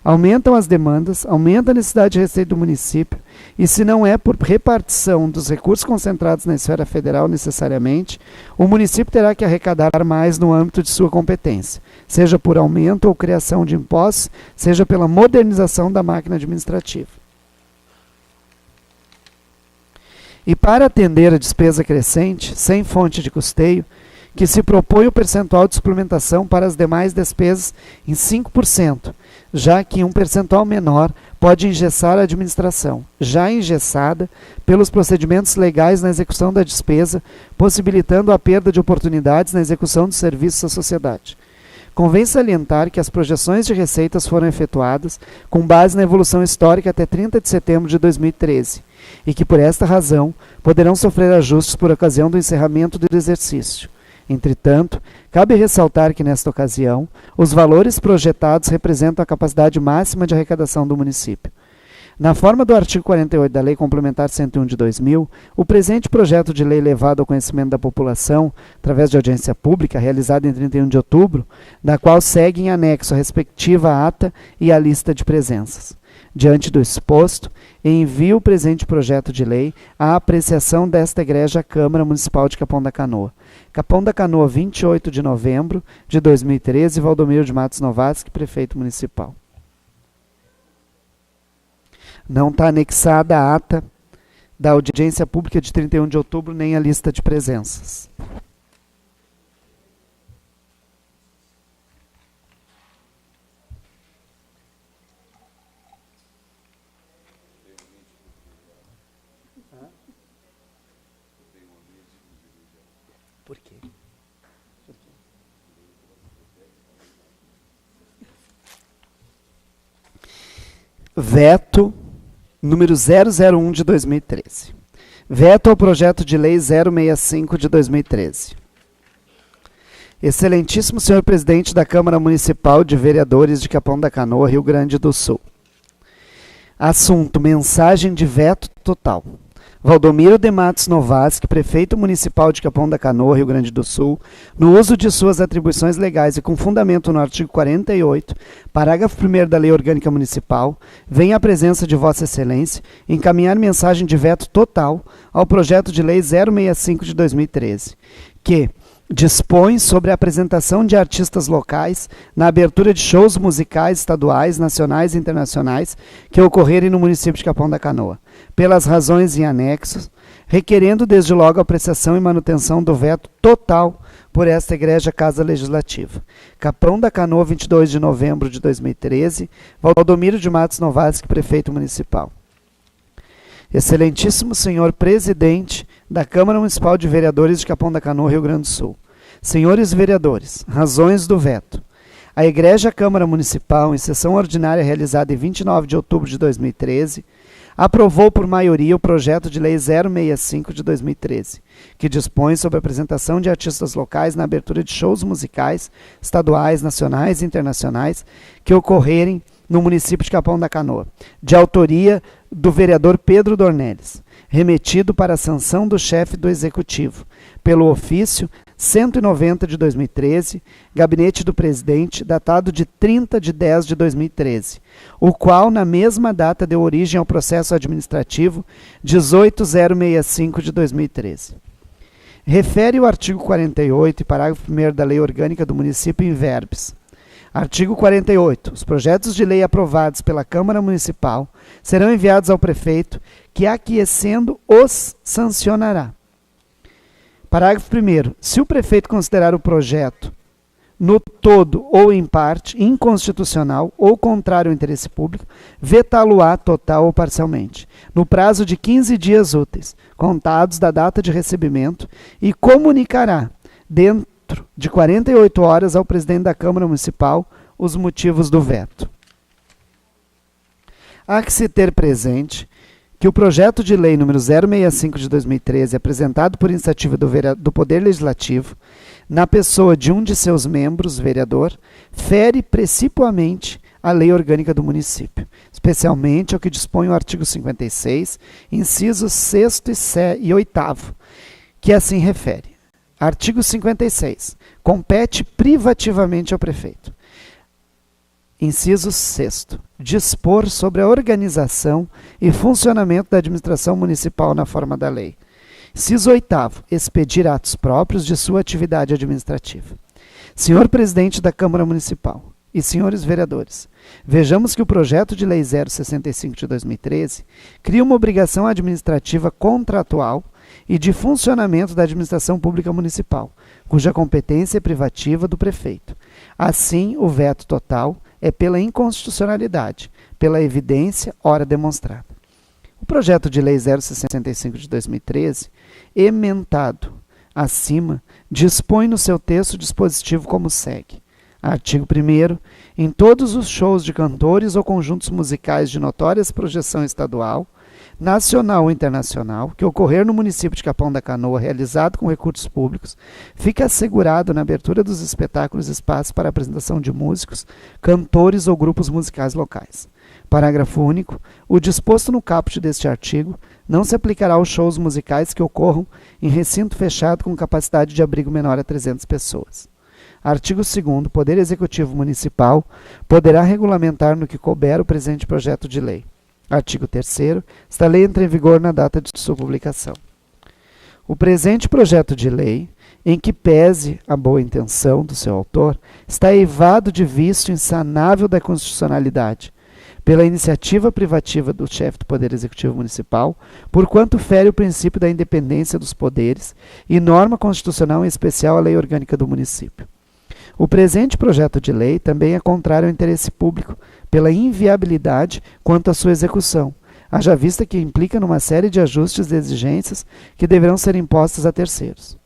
Aumentam as demandas, aumenta a necessidade de receita do município, e se não é por repartição dos recursos concentrados na esfera federal necessariamente, o município terá que arrecadar mais no âmbito de sua competência, seja por aumento ou criação de impostos, seja pela modernização da máquina administrativa. E para atender a despesa crescente, sem fonte de custeio, que se propõe o percentual de suplementação para as demais despesas em 5%, já que um percentual menor pode engessar a administração, já engessada pelos procedimentos legais na execução da despesa, possibilitando a perda de oportunidades na execução dos serviços à sociedade. Convém salientar que as projeções de receitas foram efetuadas com base na evolução histórica até 30 de setembro de 2013 e que, por esta razão, poderão sofrer ajustes por ocasião do encerramento do exercício. Entretanto, cabe ressaltar que, nesta ocasião, os valores projetados representam a capacidade máxima de arrecadação do município. Na forma do artigo 48 da Lei Complementar 101 de 2000, o presente projeto de lei levado ao conhecimento da população, através de audiência pública realizada em 31 de outubro, da qual segue em anexo a respectiva ata e a lista de presenças. Diante do exposto, envio o presente projeto de lei à apreciação desta egrégia Câmara Municipal de Capão da Canoa. Capão da Canoa, 28 de novembro de 2013, Valdomiro de Matos Novatsky, prefeito municipal. Não está anexada a ata da audiência pública de 31 de outubro, nem a lista de presenças. Por quê? Veto número 001 de 2013. Veto ao projeto de lei 065 de 2013. Excelentíssimo senhor presidente da Câmara Municipal de Vereadores de Capão da Canoa, Rio Grande do Sul. Assunto: mensagem de veto total. Valdomiro de Matos Novatsky, prefeito municipal de Capão da Canoa, Rio Grande do Sul, no uso de suas atribuições legais e com fundamento no artigo 48, parágrafo 1º da Lei Orgânica Municipal, vem à presença de Vossa Excelência encaminhar mensagem de veto total ao projeto de lei 065 de 2013, que dispõe sobre a apresentação de artistas locais na abertura de shows musicais estaduais, nacionais e internacionais que ocorrerem no município de Capão da Canoa, pelas razões em anexos, requerendo desde logo a apreciação e manutenção do veto total por esta egrégia Casa Legislativa. Capão da Canoa, 22 de novembro de 2013, Valdomiro de Matos Novatsky, prefeito municipal. Excelentíssimo senhor presidente da Câmara Municipal de Vereadores de Capão da Canoa, Rio Grande do Sul. Senhores vereadores, razões do veto. A egrégia Câmara Municipal, em sessão ordinária realizada em 29 de outubro de 2013, aprovou por maioria o projeto de lei 065 de 2013, que dispõe sobre a apresentação de artistas locais na abertura de shows musicais estaduais, nacionais e internacionais que ocorrerem no município de Capão da Canoa, de autoria do vereador Pedro Dornelles, remetido para a sanção do chefe do Executivo, pelo ofício 190 de 2013, Gabinete do Presidente, datado de 30 de 10 de 2013, o qual, na mesma data, deu origem ao processo administrativo 18065 de 2013. Refere o artigo 48 e parágrafo 1º da Lei Orgânica do Município em verbis. Artigo 48. Os projetos de lei aprovados pela Câmara Municipal serão enviados ao prefeito, que, aquiescendo, os sancionará. Parágrafo 1º. Se o prefeito considerar o projeto no todo ou em parte, inconstitucional ou contrário ao interesse público, vetá-lo-á total ou parcialmente, no prazo de 15 dias úteis, contados da data de recebimento, e comunicará, dentro de 48 horas, ao presidente da Câmara Municipal os motivos do veto. Há que se ter presente que o projeto de lei número 065 de 2013, apresentado por iniciativa do Poder Legislativo, na pessoa de um de seus membros, vereador, fere precipuamente a lei orgânica do município, especialmente ao que dispõe o artigo 56, incisos 6º e 8º, que assim refere. Artigo 56. Compete privativamente ao prefeito. Inciso 6º. Dispor sobre a organização e funcionamento da administração municipal na forma da lei. Inciso 8º. Expedir atos próprios de sua atividade administrativa. Senhor Presidente da Câmara Municipal e senhores vereadores, vejamos que o projeto de lei 065 de 2013 cria uma obrigação administrativa contratual e de funcionamento da administração pública municipal, cuja competência é privativa do prefeito. Assim, o veto total é pela inconstitucionalidade, pela evidência ora demonstrada. O projeto de lei 065 de 2013, emendado acima, dispõe no seu texto dispositivo como segue. Artigo 1º. Em todos os shows de cantores ou conjuntos musicais de notórias projeção estadual, nacional ou internacional, que ocorrer no município de Capão da Canoa, realizado com recursos públicos, fica assegurado na abertura dos espetáculos espaço para apresentação de músicos, cantores ou grupos musicais locais. Parágrafo único. O disposto no caput deste artigo não se aplicará aos shows musicais que ocorram em recinto fechado com capacidade de abrigo menor a 300 pessoas. Artigo 2º. O Poder Executivo Municipal poderá regulamentar no que couber o presente projeto de lei. Artigo 3º. Esta lei entra em vigor na data de sua publicação. O presente projeto de lei, em que pese a boa intenção do seu autor, está eivado de vício insanável da constitucionalidade, pela iniciativa privativa do chefe do Poder Executivo Municipal, porquanto fere o princípio da independência dos poderes e norma constitucional, em especial a lei orgânica do município. O presente projeto de lei também é contrário ao interesse público, pela inviabilidade quanto à sua execução, haja vista que implica numa série de ajustes e exigências que deverão ser impostas a terceiros.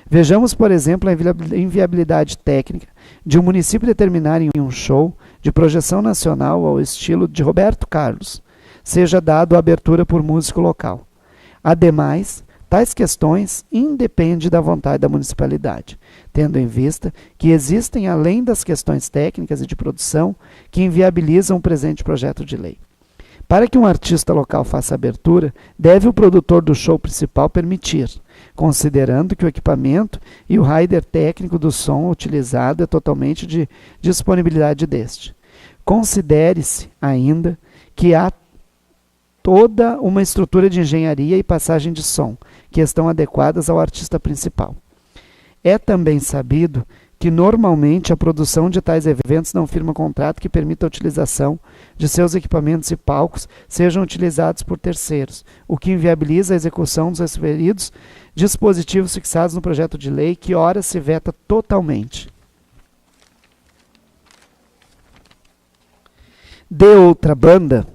Vejamos, por exemplo, a inviabilidade técnica de um município determinar em um show de projeção nacional ao estilo de Roberto Carlos, seja dado a abertura por músico local. Ademais, tais questões independem da vontade da municipalidade, tendo em vista que existem, além das questões técnicas e de produção, que inviabilizam o presente projeto de lei. Para que um artista local faça abertura, deve o produtor do show principal permitir, considerando que o equipamento e o rider técnico do som utilizado é totalmente de disponibilidade deste. Considere-se ainda que há toda uma estrutura de engenharia e passagem de som, que estão adequadas ao artista principal. É também sabido que normalmente a produção de tais eventos não firma contrato que permita a utilização de seus equipamentos e palcos sejam utilizados por terceiros, o que inviabiliza a execução dos referidos dispositivos fixados no projeto de lei, que ora se veta totalmente. De outra banda,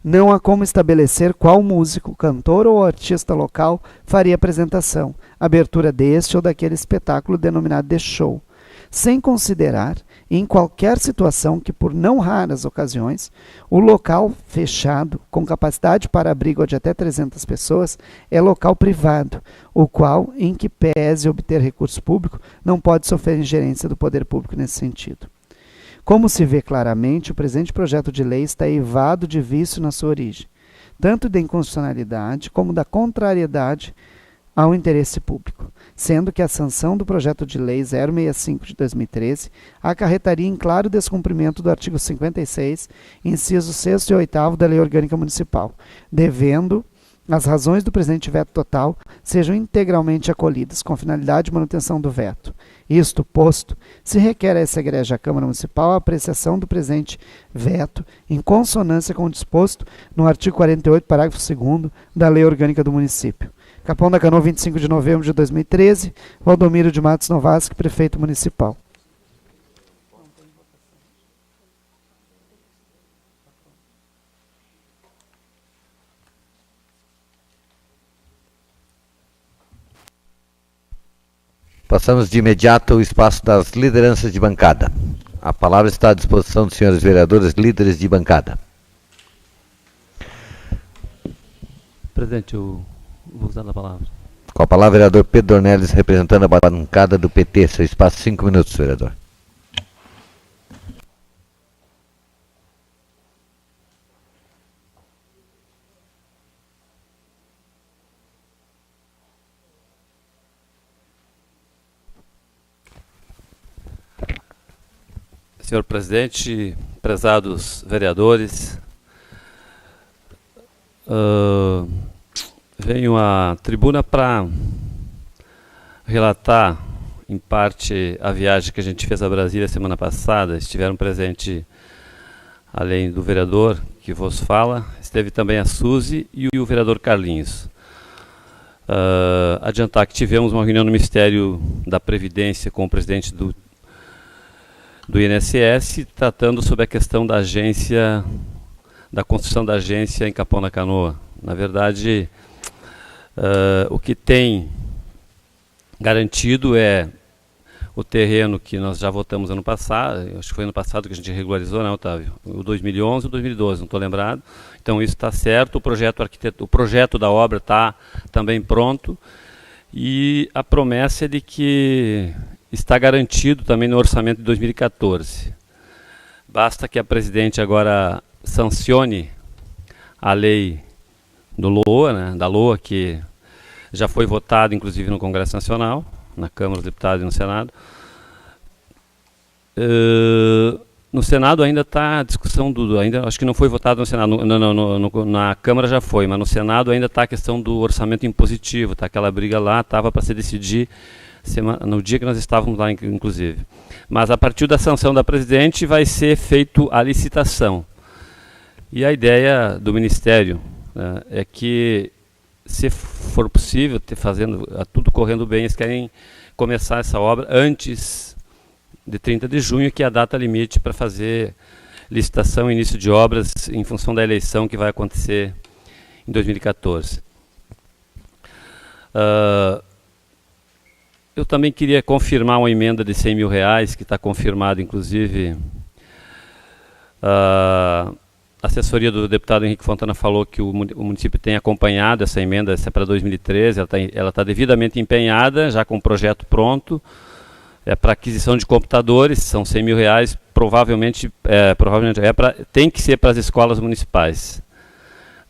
não há como estabelecer qual músico, cantor ou artista local faria apresentação, abertura deste ou daquele espetáculo denominado de show, sem considerar, em qualquer situação que, por não raras ocasiões, o local fechado, com capacidade para abrigo de até 300 pessoas, é local privado, o qual, em que pese obter recurso público, não pode sofrer ingerência do poder público nesse sentido. Como se vê claramente, o presente projeto de lei está eivado de vício na sua origem, tanto da inconstitucionalidade como da contrariedade ao interesse público, sendo que a sanção do projeto de lei 065 de 2013 acarretaria em claro descumprimento do artigo 56, incisos 6º e 8º da Lei Orgânica Municipal, devendo as razões do presente veto total sejam integralmente acolhidas, com finalidade de manutenção do veto. Isto posto, se requer a essa egrégia Câmara Municipal a apreciação do presente veto em consonância com o disposto no artigo 48, parágrafo 2º da Lei Orgânica do Município, Capão da Canoa, 25 de novembro de 2013. Valdomiro de Matos Novasque, prefeito municipal. Passamos de imediato ao espaço das lideranças de bancada. A palavra está à disposição dos senhores vereadores, líderes de bancada. Presidente, eu vou usar a palavra. Com a palavra, vereador Pedro Dornelles, representando a bancada do PT. Seu espaço, 5 minutos, vereador. Senhor presidente, prezados vereadores, venho à tribuna para relatar, em parte, a viagem que a gente fez a Brasília semana passada. Estiveram presentes, além do vereador que vos fala, esteve também a Suzy e o vereador Carlinhos. Adiantar que tivemos uma reunião no Ministério da Previdência com o presidente do INSS, tratando sobre a questão da agência, da construção da agência em Capão da Canoa. Na verdade, o que tem garantido é o terreno que nós já votamos ano passado, acho que foi ano passado que a gente regularizou, né, Otávio? O 2011 ou 2012, não estou lembrado. Então isso está certo, o projeto da obra está também pronto, e a promessa é de que está garantido também no orçamento de 2014. Basta que a presidente agora sancione a lei do LOA, né, da LOA, que já foi votada inclusive no Congresso Nacional, na Câmara dos Deputados e no Senado. No Senado ainda está a discussão ainda acho que não foi votado no Senado, na Câmara já foi, mas no Senado ainda está a questão do orçamento impositivo, está aquela briga lá, estava para se decidir no dia que nós estávamos lá, inclusive. Mas a partir da sanção da presidente vai ser feita a licitação. E a ideia do Ministério, né, é que, se for possível, fazendo tudo correndo bem, eles querem começar essa obra antes de 30 de junho, que é a data limite para fazer licitação e início de obras em função da eleição que vai acontecer em 2014. Eu também queria confirmar uma emenda de R$100 mil, que está confirmada, inclusive. A assessoria do deputado Henrique Fontana falou que o município tem acompanhado essa emenda, essa é para 2013, ela está devidamente empenhada, já com o projeto pronto. É para aquisição de computadores, são R$100 mil, provavelmente tem que ser para as escolas municipais.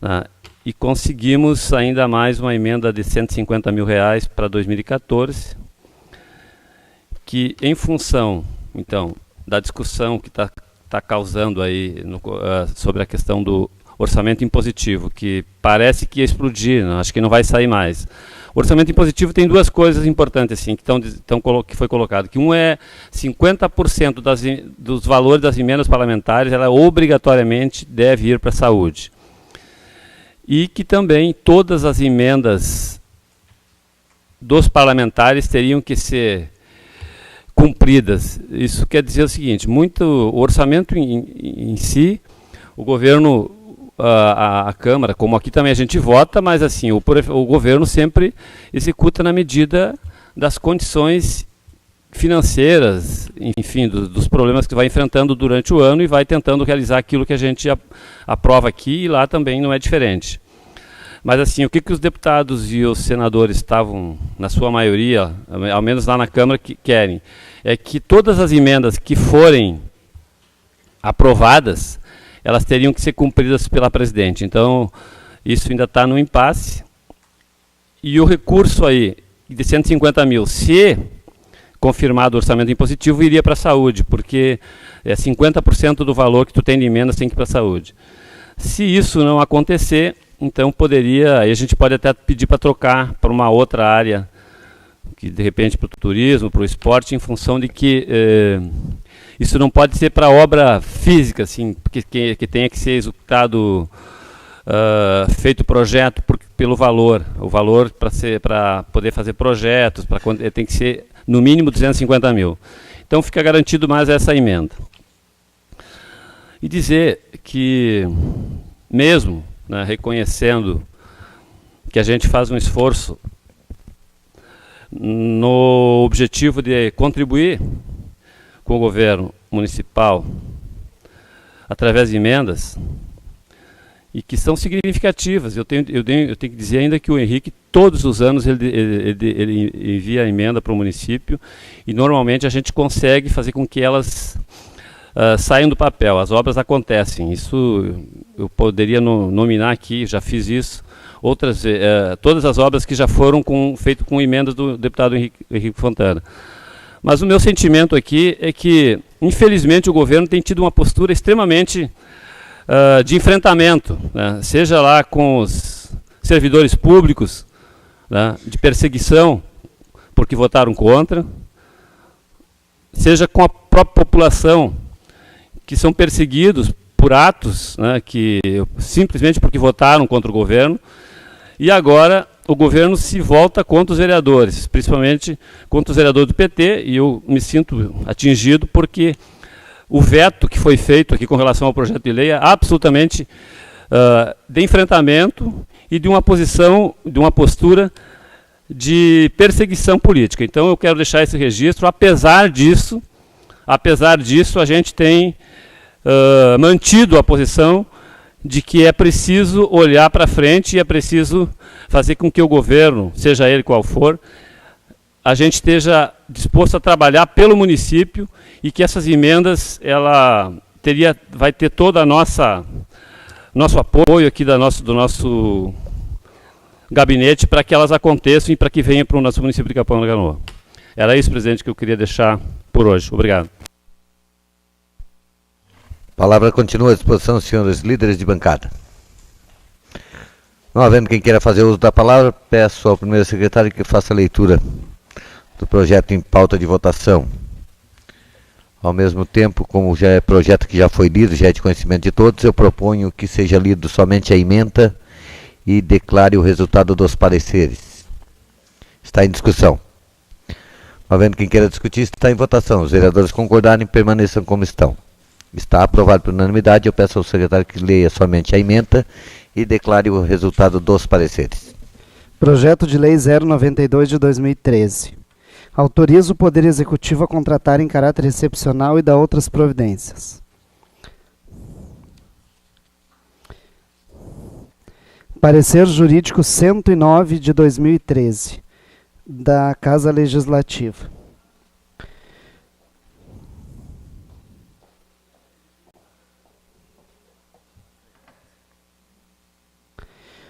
Né? E conseguimos ainda mais uma emenda de R$150 mil para 2014, que, em função, então, da discussão que está causando aí sobre a questão do orçamento impositivo, que parece que ia explodir, acho que não vai sair mais. O orçamento impositivo tem duas coisas importantes assim, que foi colocado, que um é 50% dos valores das emendas parlamentares, ela obrigatoriamente deve ir para a saúde. E que também todas as emendas dos parlamentares teriam que ser cumpridas. Isso quer dizer o seguinte, o orçamento em si, o governo, a Câmara, como aqui também a gente vota, mas assim, o governo sempre executa na medida das condições financeiras, enfim, dos problemas que vai enfrentando durante o ano, e vai tentando realizar aquilo que a gente aprova aqui, e lá também não é diferente. Mas assim, o que os deputados e os senadores estavam, na sua maioria, ao menos lá na Câmara, querem, é que todas as emendas que forem aprovadas, elas teriam que ser cumpridas pela presidente. Então, isso ainda está no impasse. E o recurso aí, de 150 mil, se confirmado o orçamento impositivo, iria para a saúde, porque 50% do valor que tu tem de emendas tem que ir para a saúde. Se isso não acontecer, então aí a gente pode até pedir para trocar para uma outra área, que de repente para o turismo, para o esporte, em função de que isso não pode ser para obra física, assim, que tenha que ser executado feito projeto pelo valor. O valor para poder fazer projetos, tem que ser no mínimo 250 mil. Então fica garantido mais essa emenda. E dizer que, mesmo, né, reconhecendo que a gente faz um esforço no objetivo de contribuir com o governo municipal através de emendas, e que são significativas. Eu tenho que dizer ainda que o Henrique, todos os anos, ele envia a emenda para o município, e normalmente a gente consegue fazer com que elas saiam do papel, as obras acontecem. Isso eu poderia nominar aqui, já fiz isso, todas as obras que já foram feitas com emendas do deputado Henrique Fontana. Mas o meu sentimento aqui é que, infelizmente, o governo tem tido uma postura extremamente de enfrentamento, né? Seja lá com os servidores públicos, né, de perseguição porque votaram contra, seja com a própria população, que são perseguidos por atos, né, simplesmente porque votaram contra o governo, e agora o governo se volta contra os vereadores, principalmente contra os vereadores do PT, e eu me sinto atingido porque o veto que foi feito aqui com relação ao projeto de lei é absolutamente de enfrentamento e de uma postura de perseguição política. Então eu quero deixar esse registro. Apesar disso, a gente tem mantido a posição de que é preciso olhar para frente e é preciso fazer com que o governo, seja ele qual for, a gente esteja disposto a trabalhar pelo município, e que essas emendas vai ter todo nosso apoio aqui do nosso gabinete para que elas aconteçam e para que venham para o nosso município de Capão da Canoa. Era isso, presidente, que eu queria deixar por hoje. Obrigado. A palavra continua à disposição, senhores líderes de bancada. Não havendo quem queira fazer uso da palavra, peço ao primeiro secretário que faça a leitura do projeto em pauta de votação. Ao mesmo tempo, como já é projeto que já foi lido, já é de conhecimento de todos, eu proponho que seja lido somente a emenda e declare o resultado dos pareceres. Está em discussão. Não havendo quem queira discutir, está em votação. Os vereadores concordarem, permaneçam como estão. Está aprovado por unanimidade. Eu peço ao secretário que leia somente a emenda e declare o resultado dos pareceres. Projeto de Lei 092 de 2013. Autoriza o Poder Executivo a contratar em caráter excepcional e dar outras providências. Parecer Jurídico 109 de 2013, da Casa Legislativa.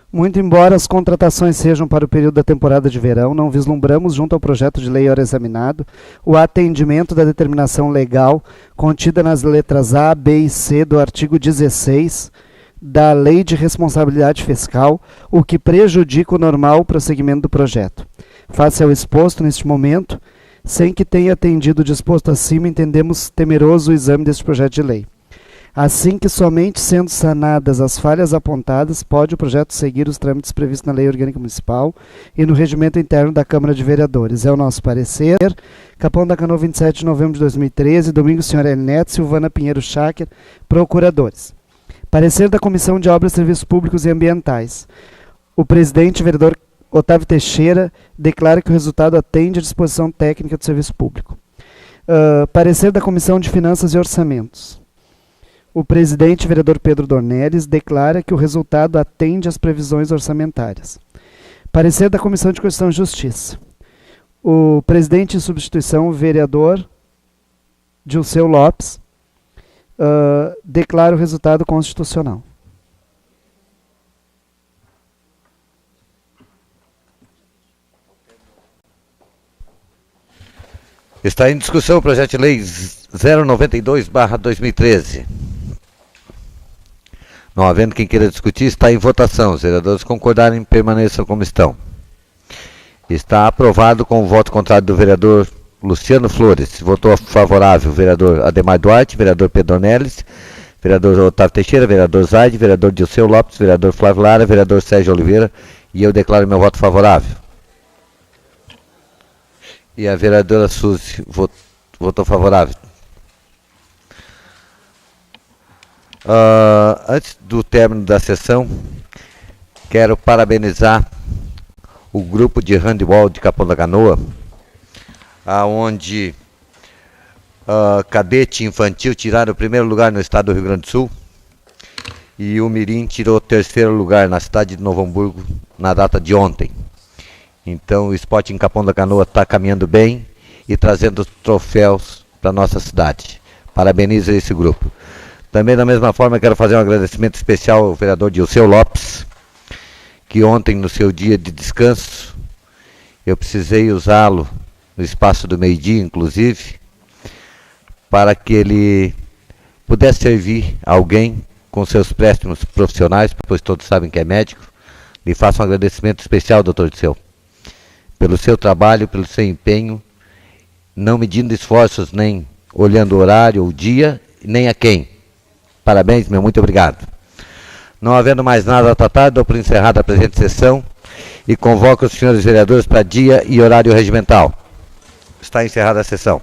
Muito embora as contratações sejam para o período da temporada de verão, não vislumbramos, junto ao projeto de lei ora examinado, o atendimento da determinação legal contida nas letras A, B e C do artigo 16 da Lei de Responsabilidade Fiscal, o que prejudica o normal prosseguimento do projeto. Face ao exposto neste momento, sem que tenha atendido o disposto acima, entendemos temeroso o exame deste projeto de lei. Assim que somente sendo sanadas as falhas apontadas, pode o projeto seguir os trâmites previstos na Lei Orgânica Municipal e no regimento interno da Câmara de Vereadores. É o nosso parecer. Capão da Canoa, 27 de novembro de 2013. Domingo, senhora Neto, Silvana Pinheiro Schacker, procuradores. Parecer da Comissão de Obras, Serviços Públicos e Ambientais. O presidente, vereador Otávio Teixeira, declara que o resultado atende à disposição técnica do serviço público. Parecer da Comissão de Finanças e Orçamentos. O presidente, vereador Pedro Dornelles, declara que o resultado atende às previsões orçamentárias. Parecer da Comissão de Constituição e Justiça. O presidente em substituição, vereador Dilceu Lopes, declara o resultado constitucional. Está em discussão o projeto de lei 092/2013. Não havendo quem queira discutir, está em votação. Os vereadores concordarem, permaneçam como estão. Está aprovado com o voto contrário do vereador Luciano Flores. Votou favorável o vereador Ademar Duarte, vereador Pedro Dornelles, vereador Otávio Teixeira, vereador Zaide, vereador Dilceu Lopes, vereador Flávio Lara, vereador Sérgio Oliveira, e eu declaro meu voto favorável. E a vereadora Suzy votou favorável. Antes do término da sessão, quero parabenizar o grupo de handebol de Capão da Canoa, onde cadete infantil tiraram o primeiro lugar no estado do Rio Grande do Sul e o mirim tirou o terceiro lugar na cidade de Novo Hamburgo na data de ontem. Então o esporte em Capão da Canoa está caminhando bem e trazendo troféus para a nossa cidade. Parabenizo esse grupo. Também da mesma forma quero fazer um agradecimento especial ao vereador Dilceu Lopes, que ontem no seu dia de descanso, eu precisei usá-lo no espaço do meio-dia, inclusive, para que ele pudesse servir alguém com seus préstimos profissionais, pois todos sabem que é médico. Lhe faço um agradecimento especial, doutor Dilceu, pelo seu trabalho, pelo seu empenho, não medindo esforços, nem olhando o horário, o dia, nem a quem. Parabéns, meu muito obrigado. Não havendo mais nada a tratar, dou por encerrada a presente sessão e convoco os senhores vereadores para dia e horário regimental. Está encerrada a sessão.